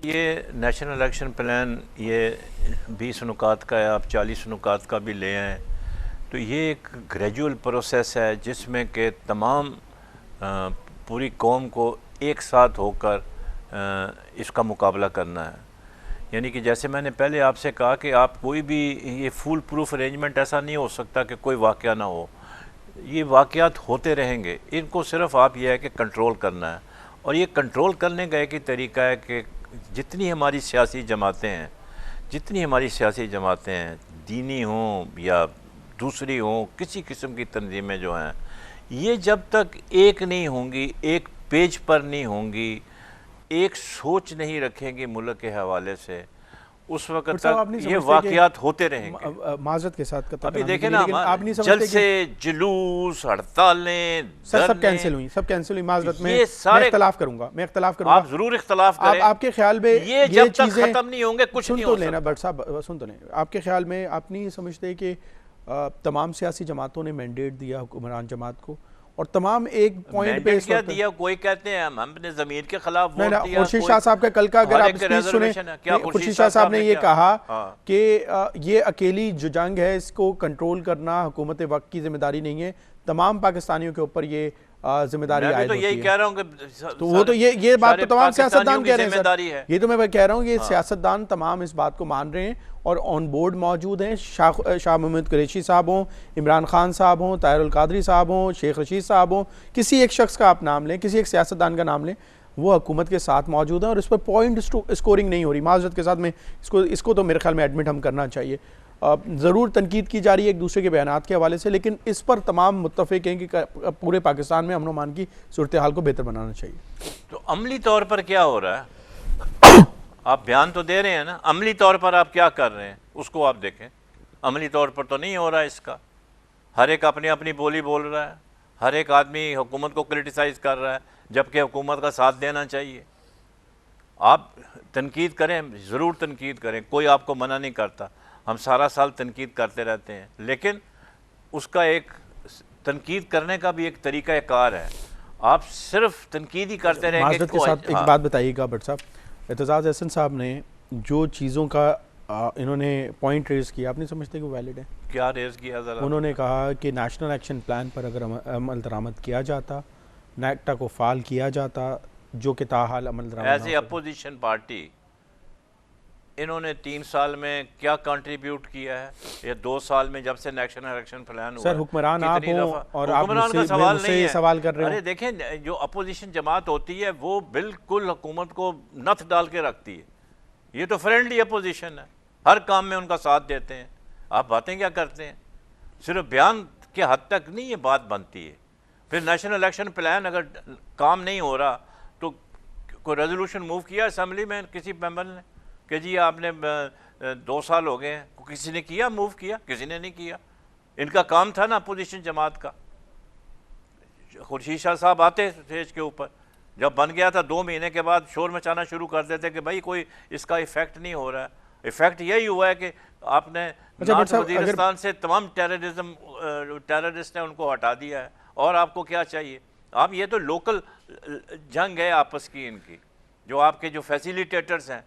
ये नेशनल एक्शन प्लान ये 20 नुकात का है, आप 40 नुकात का भी ले आएँ तो ये एक ग्रेजुअल प्रोसेस है जिसमें कि तमाम पूरी कौम को एक साथ होकर इसका मुकाबला करना है। यानी कि जैसे मैंने पहले आपसे कहा कि आप कोई भी ये फुल प्रूफ अरेंजमेंट ऐसा नहीं हो सकता कि कोई वाक़या ना हो। ये वाक़यात होते रहेंगे, इनको सिर्फ आप ये है कि कंट्रोल करना है। और ये कंट्रोल करने का एक ही तरीका है कि जितनी हमारी सियासी जमातें हैं, दीनी हों या दूसरी हों, किसी किस्म की तंजीमें जो हैं, ये जब तक एक नहीं होंगी, एक पेज पर नहीं होंगी, एक सोच नहीं रखेंगे मुल्क के हवाले से, उस वक्त बट साहब, आप तक नहीं ये समझते वाकयात होते रहेंगे। माजरत के साथ अभी देखें ना, आप नहीं समझते जलसे, जुलूस, हड़तालें, सर सब धरने, कैंसिल हुई, सब कैंसिल हुई। माजरत में ये सारे- मैं इख्तलाफ करूंगा आप जरूर इख्तलाफ करें। आपके ख्याल में ये जब तक खत्म नहीं होंगे कुछ सुन नहीं तो हो लेना सकता। बट साहब सुन तो लें, आपके ख्याल में आप नहीं समझते कि तमाम सियासी जमातों ने मैंडेट दिया हुक्मरान जमात को, और तमाम एक पॉइंट पे मैंडेट इस क्या वक्त दिया? कोई कहते हैं हम अपने जमीर के खिलाफ नहीं वोट ना, दिया, खुर्शीद कोई- शाह साहब का कल का अगर हर आप एक के स्पीच सुने, reservation है। क्या खुर्शीद शाह साहब ने ये क्या- कहा हाँ। कि ये अकेली जो जंग है इसको कंट्रोल करना हुकूमत वक्त की जिम्मेदारी नहीं है, तमाम पाकिस्तानियों के ऊपर ये जिम्मेदारी मैं भी आयद तो होती यही है। कह रहा हूँ कि तो वो तो ये बात तो तमाम सियासतदान कह रहे हैं जिम्मेदारी सर, है। ये तो मैं कह रहा हूँ ये सियासतदान तमाम इस बात को मान रहे हैं और ऑन बोर्ड मौजूद हैं। शाह मोहम्मद कुरैशी साहब हों, इमरान खान साहब हों, ताहिर अल कादरी साहब हों, शेख रशीद साहब हों, किसी एक शख्स का आप नाम लें, किसी एक सियासतदान का नाम लें, वो हुकूमत के साथ मौजूद है और इस पर पॉइंट स्कोरिंग नहीं हो रही। माजरत के साथ में इसको तो मेरे ख्याल में एडमिट हम करना चाहिए। ज़रूर तनकीद की जा रही है एक दूसरे के बयानात के हवाले से, लेकिन इस पर तमाम मुत्तफ़िक हैं कि पूरे पाकिस्तान में अमन अमान की सूरत हाल को बेहतर बनाना चाहिए। तो अमली तौर पर क्या हो रहा है? आप बयान तो दे रहे हैं ना, अमली तौर पर आप क्या कर रहे हैं उसको आप देखें। अमली तौर पर तो नहीं हो रहा है इसका। हर एक अपनी अपनी बोली बोल रहा है, हर एक आदमी हुकूमत को क्रिटिसाइज़ कर रहा है, जबकि हुकूमत का साथ देना चाहिए। आप तनकीद करें, ज़रूर तनकीद करें, कोई आपको मना नहीं करता। हम सारा साल तनकीद करते रहते हैं, लेकिन उसका एक तनकीद करने का भी एक तरीका कार है। आप सिर्फ तनकीद ही करते रहेंगे। माजरत के साथ एक बात बताइएगा भट्ट साहब, एतजाज़ एहसन साहब ने जो चीज़ों का इन्होंने पॉइंट रेज़ किया, आप नहीं समझते कि वो वैलिड है? क्या रेज़ किया ज़रा? उन्होंने कहा कि नेशनल एक्शन प्लान पर अगर अमल दरामद किया जाता, नेक्टा को फाल किया जाता, जो कि ताहाल अमल दरामद एज ए अपोजिशन पार्टी इन्होंने 3 साल में क्या कंट्रीब्यूट किया है? ये 2 साल में जब से नेशनल एक्शन प्लान हुआ, सर हुक्मरान आप हो और आप हुक्मरान का मुझसे सवाल नहीं है। सवाल कर रहे हो। अरे देखें, जो अपोजिशन जमात होती है वो बिल्कुल हुकूमत को नथ डाल के रखती है। ये तो फ्रेंडली अपोजिशन है, हर काम में उनका साथ देते हैं। आप बातें क्या करते हैं? सिर्फ बयान के हद तक नहीं ये बात बनती है। फिर नेशनल एक्शन प्लान अगर काम नहीं हो रहा तो कोई रेजोल्यूशन मूव किया असम्बली में किसी मेंबर ने कि जी आपने 2 साल हो गए हैं, किसी ने किया मूव किया? किसी ने नहीं किया। इनका काम था ना अपोजिशन जमात का। खुर्शीद शाह साहब आते स्टेज के ऊपर, जब बन गया था 2 महीने के बाद शोर मचाना शुरू कर देते कि भाई कोई इसका इफेक्ट नहीं हो रहा है। इफेक्ट यही हुआ है कि आपने नॉर्थ वजीरिस्तान से तमाम टेररिस्ट ने उनको हटा दिया है, और आपको क्या चाहिए? आप ये तो लोकल जंग है आपस की इनकी। जो आपके जो फैसिलिटेटर्स हैं,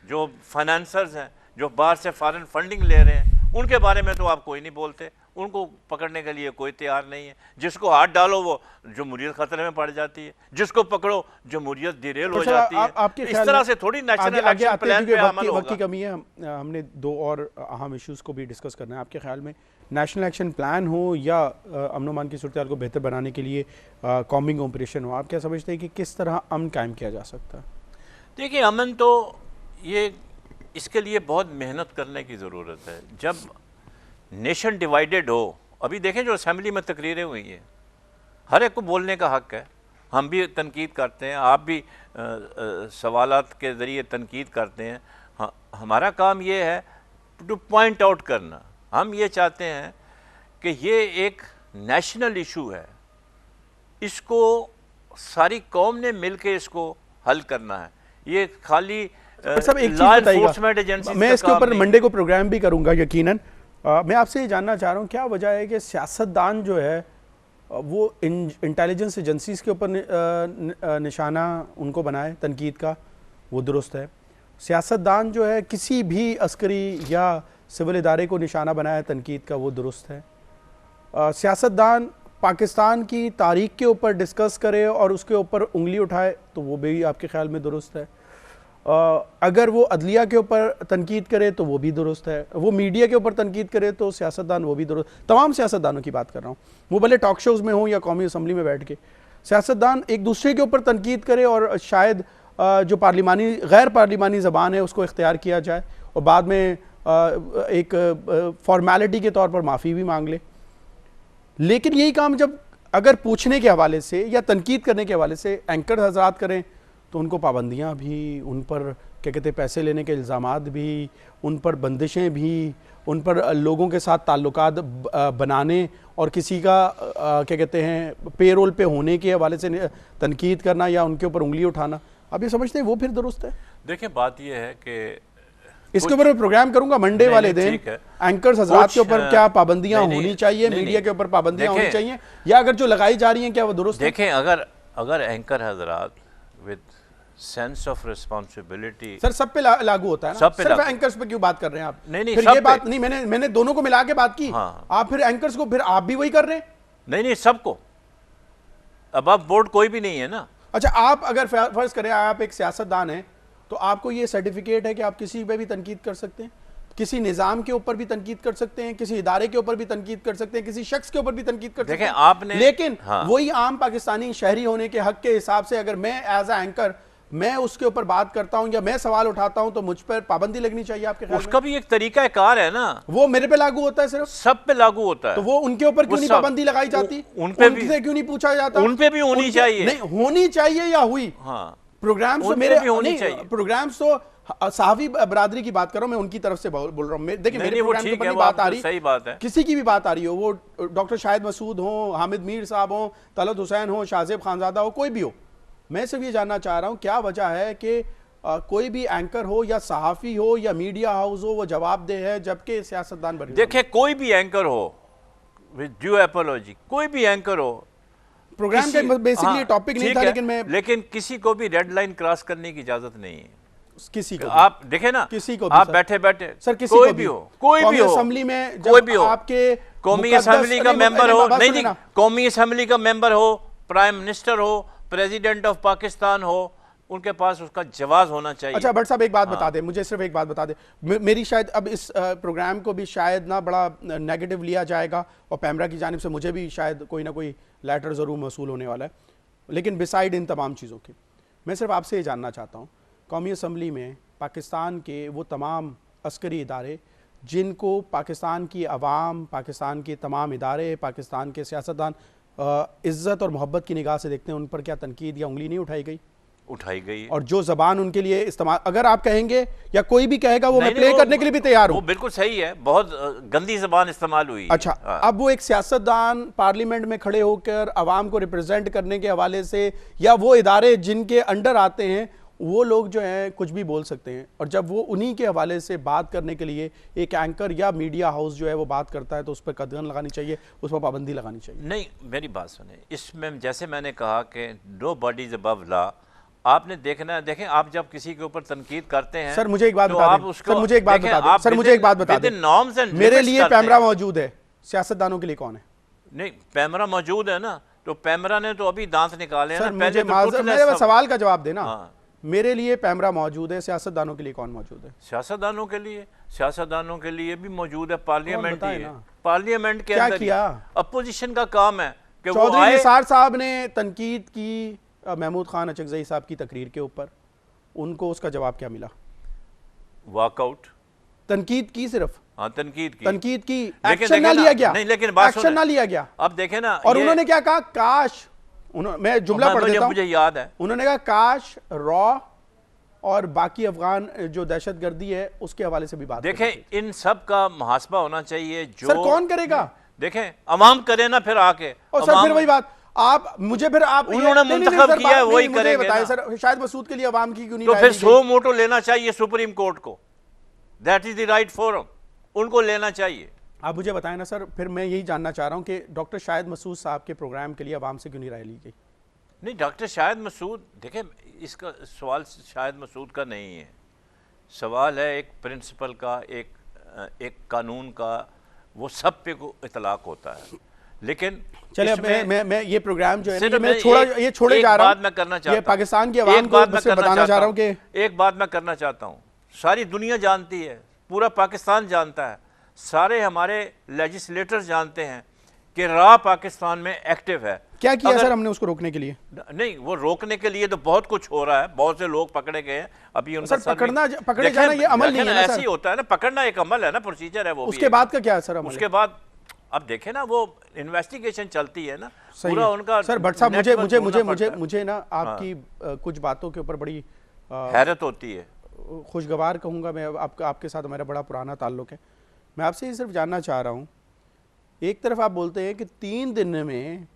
जो फाइनेंसर्स हैं, जो बाहर से फॉरेन फंडिंग ले रहे हैं, उनके बारे में तो आप कोई नहीं बोलते। उनको पकड़ने के लिए कोई तैयार नहीं है। जिसको हाथ डालो वो जमहूरियत खतरे में पड़ जाती है, जिसको पकड़ो जमहूरियत डिरेल हो जाती है। इस तरह से थोड़ी नेशनल एक्शन प्लान पे अमल होगा। वक्त की कमी है, हमने 2 और अहम इश्यूज को भी डिस्कस करना है। आपके ख्याल में नेशनल एक्शन प्लान हो या अमन अमान की सूरत हाल को बेहतर बनाने के लिए कॉम्बिंग ऑपरेशन हो, आप क्या समझते हैं कि किस तरह अमन कायम किया जा सकता है? देखिए, अमन तो ये इसके लिए बहुत मेहनत करने की ज़रूरत है। जब नेशन डिवाइडेड हो, अभी देखें जो असेंबली में तकरीरें हुई हैं, हर एक को बोलने का हक़ है। हम भी तनकीद करते हैं, आप भी सवालात के ज़रिए तनकीद करते हैं। हमारा काम ये है टू पॉइंट आउट करना। हम ये चाहते हैं कि ये एक नेशनल इशू है, इसको सारी कौम ने मिल के इसको हल करना है। ये खाली सब एक चीज़ बताइएगा, मैं इसके ऊपर मंडे को प्रोग्राम भी करूंगा यकीनन। मैं आपसे ये जानना चाह रहा हूँ, क्या वजह है कि सियासतदान जो है वो इंटेलिजेंस एजेंसीज के ऊपर निशाना उनको बनाए तनकीद का, वो दुरुस्त है। सियासतदान जो है किसी भी अस्करी या सिविल इदारे को निशाना बनाए तनकीद का, वो दुरुस्त है। सियासतदान पाकिस्तान की तारीख के ऊपर डिस्कस करे और उसके ऊपर उंगली उठाए तो वो भी आपके ख्याल में दुरुस्त है। अगर वो अदलिया के ऊपर तनकीद करे तो वो भी दुरुस्त है। वो मीडिया के ऊपर तनकीद करे तो सियासतदान वो भी दुरुस्त। तमाम सियासतदानों की बात कर रहा हूँ, वो भले टॉक शोज़ में हो या कौमी असम्बली में बैठ के, सियासतदान एक दूसरे के ऊपर तनकीद करे और शायद जो पार्लिमानी गैर पार्लिमानी ज़बान है उसको इख्तियार किया जाए और बाद में एक फॉर्मेलिटी के तौर पर माफ़ी भी मांग ले। लेकिन यही काम जब अगर पूछने के हवाले से या तनकीद करने के हवाले से एंकर हजरात करें तो उनको पाबंदियां भी, उन पर क्या कहते हैं पैसे लेने के इल्ज़ामात भी, उन पर बंदिशें भी, उन पर लोगों के साथ ताल्लुकात बनाने और किसी का क्या कहते हैं पेरोल पे होने के हवाले से तनकीद करना या उनके ऊपर उंगली उठाना, आप ये समझते हैं वो फिर दुरुस्त है? देखिए बात ये है कि इसके ऊपर मैं प्रोग्राम करूंगा मंडे वाले दिन, एंकर्स हजरात के ऊपर क्या पाबंदियां होनी चाहिए, मीडिया के ऊपर पाबंदियां होनी चाहिए, या अगर जो लगाई जा रही हैं क्या वो दुरुस्त है? देखें, अगर एंकर हजरात with sense of responsibility, sir सब पे लागू होता है ना, सिर्फ एंकर्स पे क्यों बात कर रहे हैं आप? नहीं, फिर ये बात नहीं, मैंने दोनों को मिला के बात की। हाँ। आप फिर एंकर्स को फिर आप भी वही कर रहे हैं? नहीं, सबको। अब आप बोर्ड कोई भी नहीं है ना। अच्छा, आप अगर फर्ज करें आप एक सियासतदान हैं तो आपको ये सर्टिफिकेट है कि आप किसी पे भी तनकीद कर सकते हैं, किसी निज़ाम के ऊपर भी तनकीद कर सकते हैं, किसी इदारे के ऊपर भी तनकीद कर सकते हैं, किसी शख्स के ऊपर भी तनकीद कर सकते हैं। आपने, लेकिन हाँ। वही आम पाकिस्तानी शहरी होने के हक के हिसाब से अगर मैं एज ए एंकर मैं उसके ऊपर बात करता हूं या मैं सवाल उठाता हूं तो मुझ पर पाबंदी लगनी चाहिए आपके ख्याल में? उसका भी एक तरीका कार है ना, वो मेरे पे लागू होता है, सिर्फ सब पे लागू होता है। तो वो उनके ऊपर क्यों नहीं पाबंदी लगाई जाती? उन पे भी क्यों नहीं पूछा जाता? उन पे भी होनी चाहिए। नहीं होनी चाहिए या हुई? हाँ, प्रोग्राम्स तो मेरे होनी चाहिए। प्रोग्राम्स तो सहाफी बरादरी की बात कर रहा हूं मैं, उनकी तरफ से बोल रहा हूं। देखिए मेरे प्रोग्राम के ऊपर बात आ रही, सही बात है, किसी की भी बात आ रही हो, वो डॉक्टर शाहिद मसूद हो, हामिद मीर साहब हो, तलत हुसैन हो, शाहजेब खानजादा हो, कोई भी हो, मैं सिर्फ ये जानना चाह रहा हूं क्या वजह है कि कोई भी एंकर हो या सहाफी हो या मीडिया हाउस हो वो जवाबदेह है जबकि सियासतदान बने? देखिए कोई भी एंकर हो, विद ड्यू एपोलॉजी, कोई भी एंकर हो, प्रोग्राम का बेसिकली टॉपिक नहीं था, लेकिन किसी को भी रेड लाइन क्रॉस करने की इजाजत नहीं है। किसी को आप देखें ना, किसी को आप बैठे बैठे सर, किसी कोई भी हो, कोई भी हो, असेंबली में कोई भी हो, आपके कौमी असेंबली का मेंबर हो, नहीं, कौमी असेंबली का मेंबर हो, प्राइम मिनिस्टर हो, प्रेसिडेंट ऑफ पाकिस्तान हो, उनके पास उसका जवाब होना चाहिए। अच्छा भट्ट साहब एक बात बता दे मुझे, सिर्फ एक बात बता दे, मेरी शायद अब इस प्रोग्राम को भी शायद ना बड़ा नेगेटिव लिया जाएगा और पैमरा की जानिब से मुझे भी शायद कोई ना कोई लेटर ज़रूर मसूल होने वाला है, लेकिन बिसाइड इन तमाम चीज़ों के मैं सिर्फ आपसे ये जानना चाहता हूँ, कौमी असम्बली में पाकिस्तान के वो तमाम अस्करी इदारे जिनको पाकिस्तान की अवाम, पाकिस्तान के तमाम इदारे, पाकिस्तान के सियासतदान इज़्ज़त और मोहब्बत की निगाह से देखते हैं, उन पर क्या तनकीद या उंगली नहीं उठाई गई? उठाई गई। और जो जबान उनके लिए इस्तेमाल, अगर आप कहेंगे या कोई भी कहेगा वो मैं प्ले करने के लिए भी तैयार हूं। वो बिल्कुल सही है, बहुत गंदी जबान इस्तेमाल हुई। अच्छा, अब वो एक सियासतदान पार्लियामेंट में खड़े होकर अवाम को रिप्रेजेंट करने के हवाले से या वो इदारे जिनके अंडर आते हैं वो लोग जो हैं कुछ भी बोल सकते हैं, और जब वो उन्हीं के हवाले से बात करने के लिए एक एंकर या मीडिया हाउस जो है वो बात करता है तो उस पर कदम लगानी चाहिए, उस पर पाबंदी लगानी चाहिए। नहीं, मेरी बात सुने, इसमें जैसे मैंने कहा कि nobody is above law, आपने देखना है, देखें आप जब किसी के ऊपर तनकीद करते हैं, सर मुझे एक बात बता दें, सर मुझे एक बात बता दें, सर मुझे एक बात बता दें, मेरे लिए पैमरा मौजूद है, सियासतदानों के लिए कौन है? नहीं, पैमरा मौजूद है ना, तो पैमरा ने तो अभी दांत निकाले हैं। मेरे सवाल का जवाब देना। मेरे लिए पैमरा मौजूद है, सियासतदानों के लिए कौन मौजूद है? सियासतदानों के लिए भी मौजूद है, पार्लियामेंट ही है, पार्लियामेंट के अंदर किया अपोजिशन का काम है कि चौधरी निसार साहब ने तनकीद की महमूद खान अचकजई साहब की तकरीर के ऊपर, उनको उसका जवाब क्या मिला? वॉकआउट। तनकीद की सिर्फ, हाँ तनकीद की, एक्शन ना लिया गया। नहीं, लेकिन एक्शन ना लिया गया। अब देखें ना, और उन्होंने क्या कहा, काश, मैं जुमला पढ़ देता हूं, मुझे याद है, उन्होंने कहा काश रॉ और बाकी अफगान जो दहशतगर्दी है उसके हवाले से भी बात देखें, इन सब का मुहासबा होना चाहिए। जो सर कौन करेगा? देखें अवाम करे ना, फिर आके, और सर फिर वही बात, आप मुझे फिर आप उन्होंने मुंतखब किया है वही करेंगे। बताएं सर, शायद मसूद के लिए अवाम की क्यों नहीं, तो फिर सो मोटो लेना चाहिए सुप्रीम कोर्ट को, that is the right forum, उनको लेना चाहिए। आप मुझे बताएं ना सर, फिर मैं यही जानना चाह रहा हूं कि डॉक्टर शाहिद मसूद साहब के प्रोग्राम के लिए अवाम से क्यों नहीं राय ली गई? नहीं, डॉक्टर शाहिद मसूद, देखें इसका सवाल शाहिद मसूद का नहीं है, सवाल है एक प्रिंसिपल का, एक कानून का, वो सब पे को इतलाक होता है। लेकिन चलिए मैं ये प्रोग्राम जो है मैं छोड़े जा रहा हूं, मैं करना चाहता हूं, पाकिस्तान की आवाम को बताना चाह रहा हूं कि एक बात मैं करना चाहता हूं, सारी दुनिया जानती है, पूरा पाकिस्तान जानता है, सारे हमारे लेजिस्लेटर्स जानते हैं कि रॉ पाकिस्तान में एक्टिव है। क्या किया सर हमने उसको रोकने के लिए? नहीं, वो रोकने के लिए तो बहुत कुछ हो रहा है, बहुत से लोग पकड़े गए हैं अभी उनका। सर पकड़े जाना ये अमल नहीं है ना, ऐसे ही होता है ना, पकड़ना एक अमल है ना, प्रोसीजर है वो। उसके बाद का क्या है सर? उसके बाद अब देखे ना वो इन्वेस्टिगेशन चलती है ना, सही पूरा है। उनका सर भट्ट साहब, मुझे network मुझे ढूंढना मुझे पड़ता मुझे है। मुझे ना आपकी कुछ बातों के ऊपर बड़ी हैरत होती है। खुशगवार कहूँगा मैं। आपके साथ हमारा बड़ा पुराना ताल्लुक है। मैं आपसे ये सिर्फ जानना चाह रहा हूँ, एक तरफ आप बोलते हैं कि 3 दिन में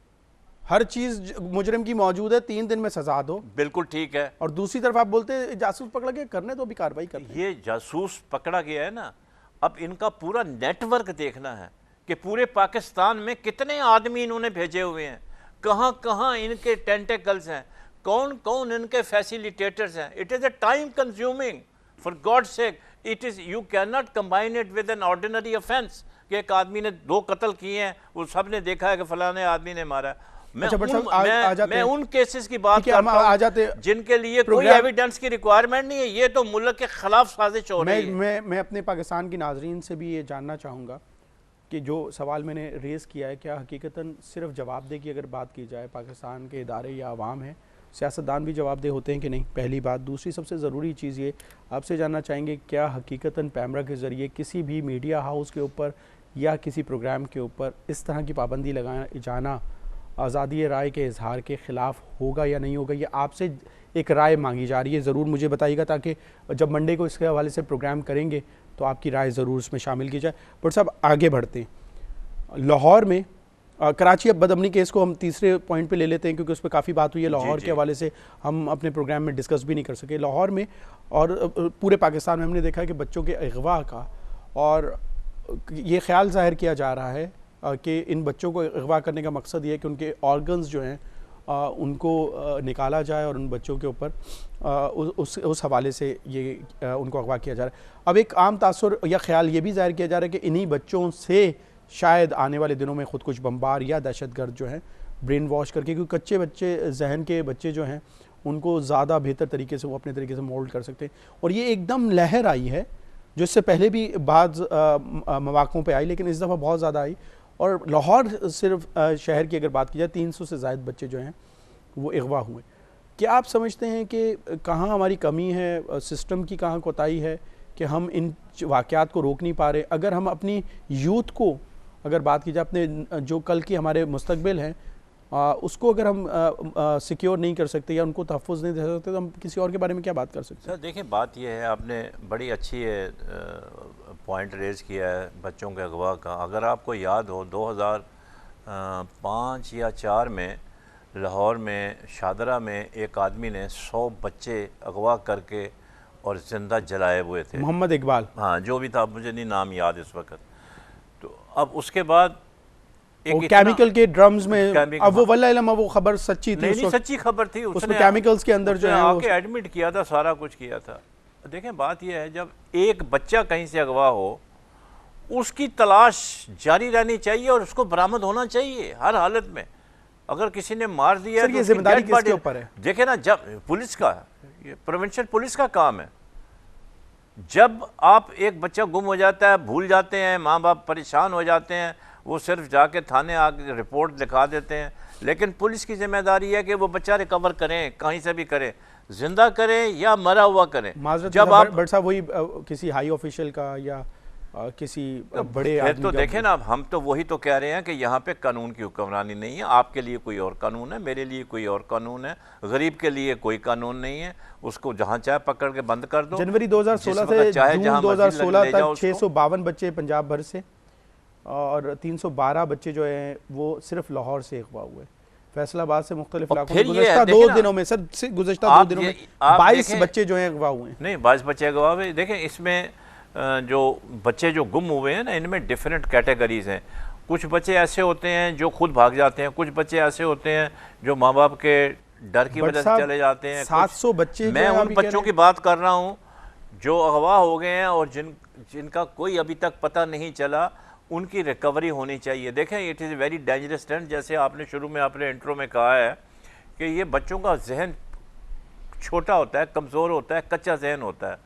हर चीज मुजरिम की मौजूद है, 3 दिन में सजा दो, बिल्कुल ठीक है। और दूसरी तरफ आप बोलते हैं जासूस पकड़ा गया, करने तो भी कार्रवाई करते ये जासूस पकड़ा गया है ना, अब इनका पूरा नेटवर्क देखना है कि पूरे पाकिस्तान में कितने आदमी इन्होंने भेजे हुए हैं, कहाँ कहाँ इनके टेंटेकल्स हैं, कौन कौन इनके फैसिलिटेटर्स हैं। It is a time consuming, for God sake. It is, you can not combine it with an ordinary offence कि एक आदमी ने 2 कत्ल किए हैं, वो सब ने देखा है कि फलाने आदमी ने मारा। अच्छा, बट साहब, आ जाते मैं हैं। उन केसेस की बात ठीक है, हम करता आ हूं जाते हैं। जिनके लिए कोई प्रोग्राम- एविडेंस की रिक्वायरमेंट नहीं है। ये तो मुल्क के खिलाफ साजिश हो रही है। मैं अपने पाकिस्तान की नाजरीन से भी ये जानना चाहूँगा कि जो सवाल मैंने रेज़ किया है, क्या हकीकतन सिर्फ जवाबदेही की अगर बात की जाए, पाकिस्तान के इदारे या आवाम है, सियासतदान भी जवाबदेह होते हैं कि नहीं, पहली बात। दूसरी सबसे ज़रूरी चीज़ ये आपसे जानना चाहेंगे, क्या हकीकतन पैमरा के ज़रिए किसी भी मीडिया हाउस के ऊपर या किसी प्रोग्राम के ऊपर इस तरह की पाबंदी लगाना जाना आज़ादी राय के इजहार के ख़िलाफ़ होगा या नहीं होगा? ये आपसे एक राय मांगी जा रही है, ज़रूर मुझे बताइएगा, ताकि जब मंडे को इसके हवाले से प्रोग्राम करेंगे तो आपकी राय ज़रूर इसमें शामिल की जाए। बट साहब आगे बढ़ते हैं। लाहौर में कराची अब बदअमनी केस को हम तीसरे पॉइंट पे ले लेते हैं, क्योंकि उस पर काफ़ी बात हुई है। लाहौर के हवाले से हम अपने प्रोग्राम में डिस्कस भी नहीं कर सके। लाहौर में और पूरे पाकिस्तान में हमने देखा है कि बच्चों के अगवा का, और ये ख्याल जाहिर किया जा रहा है कि इन बच्चों को अगवा करने का मकसद ये है कि उनके ऑर्गन्स जो हैं उनको निकाला जाए, और उन बच्चों के ऊपर उस हवाले से ये उनको अगवा किया जा रहा है। अब एक आम तासुर या ख्याल ये भी जाहिर किया जा रहा है कि इन्हीं बच्चों से शायद आने वाले दिनों में ख़ुद कुछ बम्बार या दहशतगर्द जो हैं ब्रेन वॉश करके, क्योंकि कच्चे बच्चे, जहन के बच्चे जो हैं, उनको ज़्यादा बेहतर तरीके से वो अपने तरीके से मोल्ड कर सकते हैं। और ये एकदम लहर आई है जो इससे पहले भी बाज़ मौक़ों पे आई, लेकिन इस दफ़ा बहुत ज़्यादा आई। और लाहौर सिर्फ शहर की अगर बात की जाए, 300 से ज़ायद बच्चे जो हैं वो अगवा हुए। क्या आप समझते हैं कि कहाँ हमारी कमी है, सिस्टम की कहाँ कोताही है कि हम इन वाक़यात को रोक नहीं पा रहे? अगर हम अपनी यूथ को अगर बात की जाए, अपने जो कल की हमारे मुस्तकबिल हैं, उसको अगर हम सिक्योर नहीं कर सकते या उनको तहफ़्फ़ुज़ नहीं दे सकते, तो हम किसी और के बारे में क्या बात कर सकते हैं? सर देखिए, बात यह है, आपने बड़ी अच्छी पॉइंट रेज़ किया है बच्चों के अगवा का। अगर आपको याद हो 2005 या 4 में लाहौर में शादरा में एक आदमी ने 100 बच्चे अगवा करके और ज़िंदा जलाए हुए थे। मोहम्मद इकबाल, हाँ, जो भी था, मुझे नहीं नाम याद इस वक्त। तो अब उसके बाद वो केमिकल के ड्रम्स में, अब वो वल्लाह इल्म वो खबर सच्ची थी, नहीं सच्ची खबर थी, उसमें केमिकल्स के अंदर जो है आके एडमिट किया था, सारा कुछ किया था। देखें, बात यह है, जब एक बच्चा कहीं से अगवा हो, उसकी तलाश जारी रहनी चाहिए और उसको बरामद होना चाहिए हर हालत में। अगर किसी ने मार दिया सर, ये जिम्मेदारी किसके ऊपर है? देखे ना, जब पुलिस का, ये प्रिवेंशन पुलिस का काम है। जब आप एक बच्चा गुम हो जाता है, भूल जाते हैं, माँ बाप परेशान हो जाते हैं, वो सिर्फ जाके थाने आके रिपोर्ट लिखा देते हैं, लेकिन पुलिस की जिम्मेदारी है कि वो बच्चा रिकवर करें, कहीं से भी करें, जिंदा करें या मरा हुआ करें। जब आप बट साहब वही किसी हाई ऑफिशियल का या किसी बड़े आदमी तो देखें ना, हम तो वही तो कह रहे हैं कि यहाँ पे कानून की हुक्मरानी नहीं है। आपके लिए कोई और कानून है, मेरे लिए कोई और कानून है, गरीब के लिए कोई कानून नहीं है। उसको जहाँ चाहे पकड़ के बंद कर दो। जनवरी 2016 से जून 2016 तक 652 बच्चे पंजाब भर से और 312 बच्चे जो हैं वो सिर्फ लाहौर से अगवा हुए। फैसलाबाद से मुख्तलिफ इलाकों में गुज़श्ता 2 दिनों में, सर गुज़श्ता 2 दिनों में 22 बच्चे जो हैं अगवा हुए। नहीं, 22 बच्चे अगवा हुए। देखें, इसमें जो बच्चे जो गुम हुए हैं ना, इनमें डिफरेंट कैटेगरीज हैं। कुछ बच्चे ऐसे होते हैं जो खुद भाग जाते हैं, कुछ बच्चे ऐसे होते हैं जो माँ बाप के डर की वजह से चले जाते हैं। 700 बच्चे, मैं उन बच्चों की बात कर रहा हूँ जो अगवा हो गए हैं और जिनका कोई अभी तक पता नहीं चला, उनकी रिकवरी होनी चाहिए। देखें, it is very dangerous trend. जैसे आपने शुरू में अपने इंट्रो में कहा है कि ये बच्चों का जहन छोटा होता है, कमज़ोर होता है, कच्चा जहन होता है।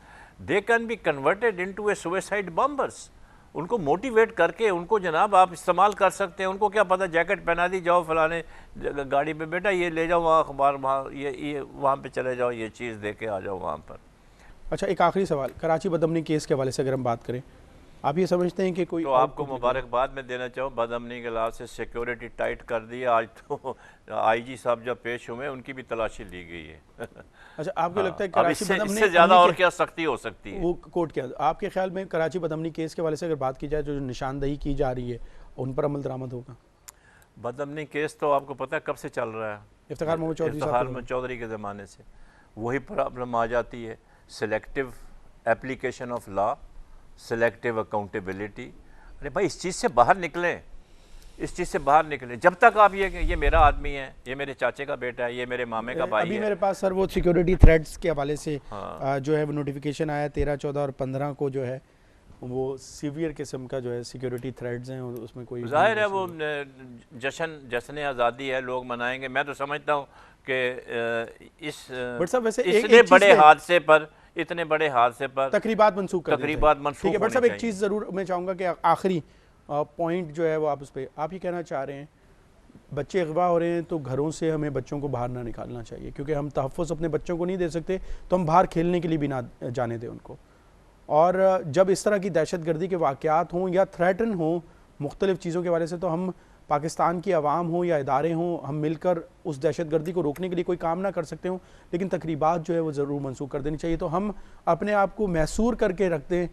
They can be converted into A suicide bombers. उनको मोटिवेट करके उनको जनाब आप इस्तेमाल कर सकते हैं। उनको क्या पता, जैकेट पहना दी, जाओ फलाने गाड़ी पे, बेटा ये ले जाओ वहाँ अखबार, वहाँ ये वहाँ पे चले जाओ, ये चीज़ दे के आ जाओ वहाँ पर। अच्छा, एक आखिरी सवाल, कराची बदअमनी केस के हवाले से अगर हम बात करें, आप ये समझते हैं कि कोई तो आपको मुबारकबाद मैं देना चाहूँ, बदअमनी के लिहाज से सिक्योरिटी टाइट कर दी। आज तो आईजी साहब जब पेश हुए उनकी भी तलाशी ली गई है। अच्छा, आपको लगता है अब कराची इससे ज़्यादा और क्या सख्ती हो सकती है? वो कोर्ट क्या आपके ख्याल में कराची बदअमनी केस के वाले से अगर बात की जाए, जो निशानदही की जा रही है उन पर अमल दरामद होगा? बदअमनी केस तो आपको पता है कब से चल रहा है, इफ्तिखार मोहम्मद चौधरी साहब इफ्तिखार मोहम्मद चौधरी के ज़माने से। वही प्रॉब्लम आ जाती है, selective application of law, selective accountability. अरे भाई इस चीज़ से बाहर निकलें, इस चीज़ से बाहर निकलें। जब तक आप ये मेरा आदमी है, ये मेरे चाचे का बेटा है, ये मेरे मामे का भाई अभी है। मेरे पास सर वो सिक्योरिटी थ्रेड्स के हवाले से जो है वो नोटिफिकेशन आया 13, 14 और 15 को, जो है वो सीवियर किस्म का जो है सिक्योरिटी थ्रेड्स हैं, और उसमें कोई जाहिर है वो जश्न आज़ादी है, लोग मनाएंगे। मैं तो समझता हूँ कि इतने बड़े हादसे पर तकरीबात मनसूख कर ठीक है। बट साहब एक चीज़ ज़रूर मैं चाहूँगा कि आखिरी पॉइंट जो है वो आप उस पर आप ये कहना चाह रहे हैं, बच्चे अगवा हो रहे हैं तो घरों से हमें बच्चों को बाहर ना निकालना चाहिए, क्योंकि हम तहफ़्फ़ुज़ अपने बच्चों को नहीं दे सकते, तो हम बाहर खेलने के लिए भी ना जाने दें उनको। और जब इस तरह की दहशतगर्दी के वाक़यात हों या थ्रेटन हों मुख्तलिफ़ चीज़ों के वाले से, तो हम पाकिस्तान की आवाम हो या इदारे हों, हम मिलकर उस दहशतगर्दी को रोकने के लिए कोई काम ना कर सकते हों, लेकिन तकरीबात जो है वो ज़रूर मनसूख कर देनी चाहिए। तो हम अपने आप को मैसूर करके रख दें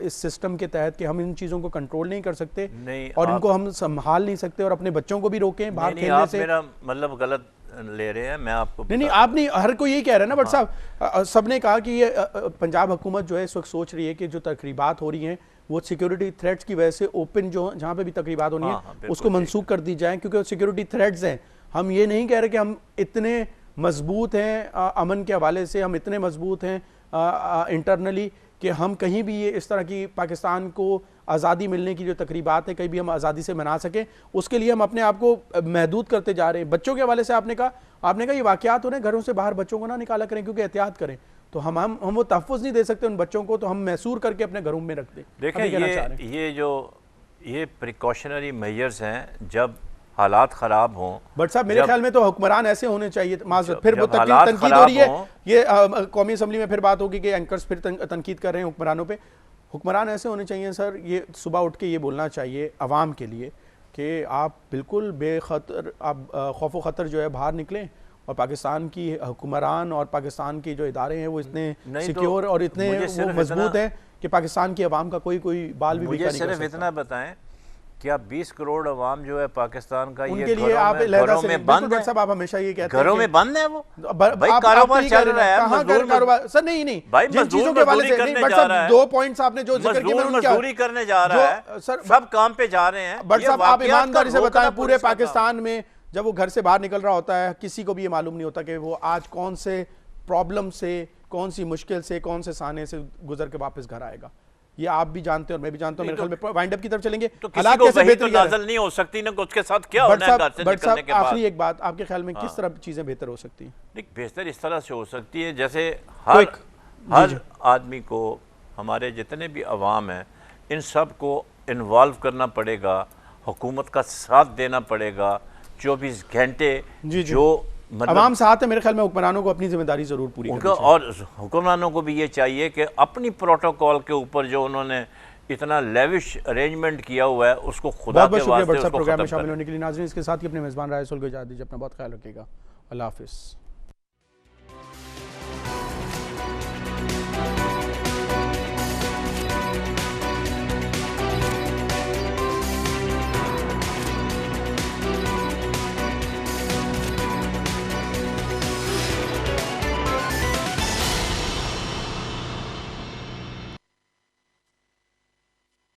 इस सिस्टम के तहत कि हम इन चीज़ों को कंट्रोल नहीं कर सकते और इनको हम संभाल नहीं सकते, और अपने बच्चों को भी रोकें बाहर खेलने से। मेरा मतलब गलत ले रहे हैं, मैं आपको नहीं आप नहीं, हर कोई यही कह रहा है ना। बट साहब सब ने कहा कि ये पंजाब हुकूमत जो है इस वक्त सोच रही है कि जो तकरीबात हो रही हैं वो सिक्योरिटी थ्रेट्स की वजह से ओपन जो जहाँ पे भी तकरीबात होनी है उसको मंसूख कर दी जाए, क्योंकि वो सिक्योरिटी थ्रेट्स हैं। हम ये नहीं कह रहे कि हम इतने मजबूत हैं अमन के हवाले से, हम इतने मजबूत हैं इंटरनली कि हम कहीं भी ये इस तरह की पाकिस्तान को आज़ादी मिलने की जो तकरीबात है कहीं भी हम आज़ादी से मना सकें, उसके लिए हम अपने आप को महदूद करते जा रहे हैं। बच्चों के हवाले से आपने कहा ये वाक़यात हो रहे हैं, घरों से बाहर बच्चों को ना निकाला करें, क्योंकि एहतियात करें। तो हम वो तहफ़्फ़ुज़ नहीं दे सकते उन बच्चों को, तो हम मैसूर करके अपने घरों में रख दें। देखें ये प्रिकॉशनरी मेजर्स हैं जब हालात ख़राब हों। बट साहब मेरे ख्याल में तो हुक्मरान ऐसे होने चाहिए। माज़रत फिर वो तनकीद हो रही है, ये कौमी असम्बली में फिर बात होगी कि एंकर्स फिर तनकीद कर रहे हैं हुक्मरानों पे। हुक्मरान ऐसे होने चाहिए सर, ये सुबह उठ के ये बोलना चाहिए आवाम के लिए कि आप बिल्कुल बेखतर, आप खौफ ख़तर जो है बाहर निकलें, और पाकिस्तान की हुक्मरान और पाकिस्तान के जो इदारे हैं वो इतने सिक्योर और इतने मजबूत हैं कि पाकिस्तान की आवाम का कोई बाल भी बिका नहीं कर सकता। सिर्फ इतना बताएं कि आप 20 करोड़ अवाम जो है पाकिस्तान का, उनके लिए आप घरों में बंद है। सब आप हमेशा ये कहते हैं घरों में बंद है, वो भाई कारोबार चल रहा है, कहां कारोबार सर नहीं भाई जिन चीजों के हवाले से नहीं। बट सब 2 पॉइंट्स आपने जो जिक्र किए, मैं उनका मजदूरी करने जा रहा है, सब काम पे जा रहे हैं। बट साहब आप ईमानदारी से बताएं, पूरे पाकिस्तान में जब वो घर से बाहर निकल रहा होता है, किसी को भी ये मालूम नहीं होता कि वो आज कौन से प्रॉब्लम से, कौन सी मुश्किल से, कौन से साने से गुजर के वापस घर आएगा। ये आप भी जानते हैं और मैं भी जानता हूं। मेरे ख्याल में वाइंड अप की तरफ चलेंगे तो हालात कैसे बेहतर नाज़िल नहीं हो सकती ना, उसके साथ क्या होना है घर से निकलने के बाद। आखिरी एक बात, आपके ख्याल में किस तरह चीजें बेहतर हो सकती हैं? नहीं, बेहतर इस तरह से हो सकती है जैसे हर आदमी को, हमारे जितने भी अवाम हैं, इन सब को इन्वॉल्व करना पड़ेगा, हुकूमत का साथ देना पड़ेगा 24 घंटे। जो अवाम साथ है, मेरे ख्याल में हुक्मरानों को अपनी जिम्मेदारी जरूर पूरी करनी चाहिए, और हुक्मरानों को भी ये चाहिए कि अपनी प्रोटोकॉल के ऊपर जो उन्होंने इतना लेविश अरेंजमेंट किया हुआ है उसको खुदा के वास्ते प्रोग्राम में शामिल होने के लिए। नाज़रीन, इसके साथ ही अपने मेज़बान राय सुल को इजाज़त दीजिए। अपना बहुत ख्याल रखिएगा। अल्लाह हाफ़िज़।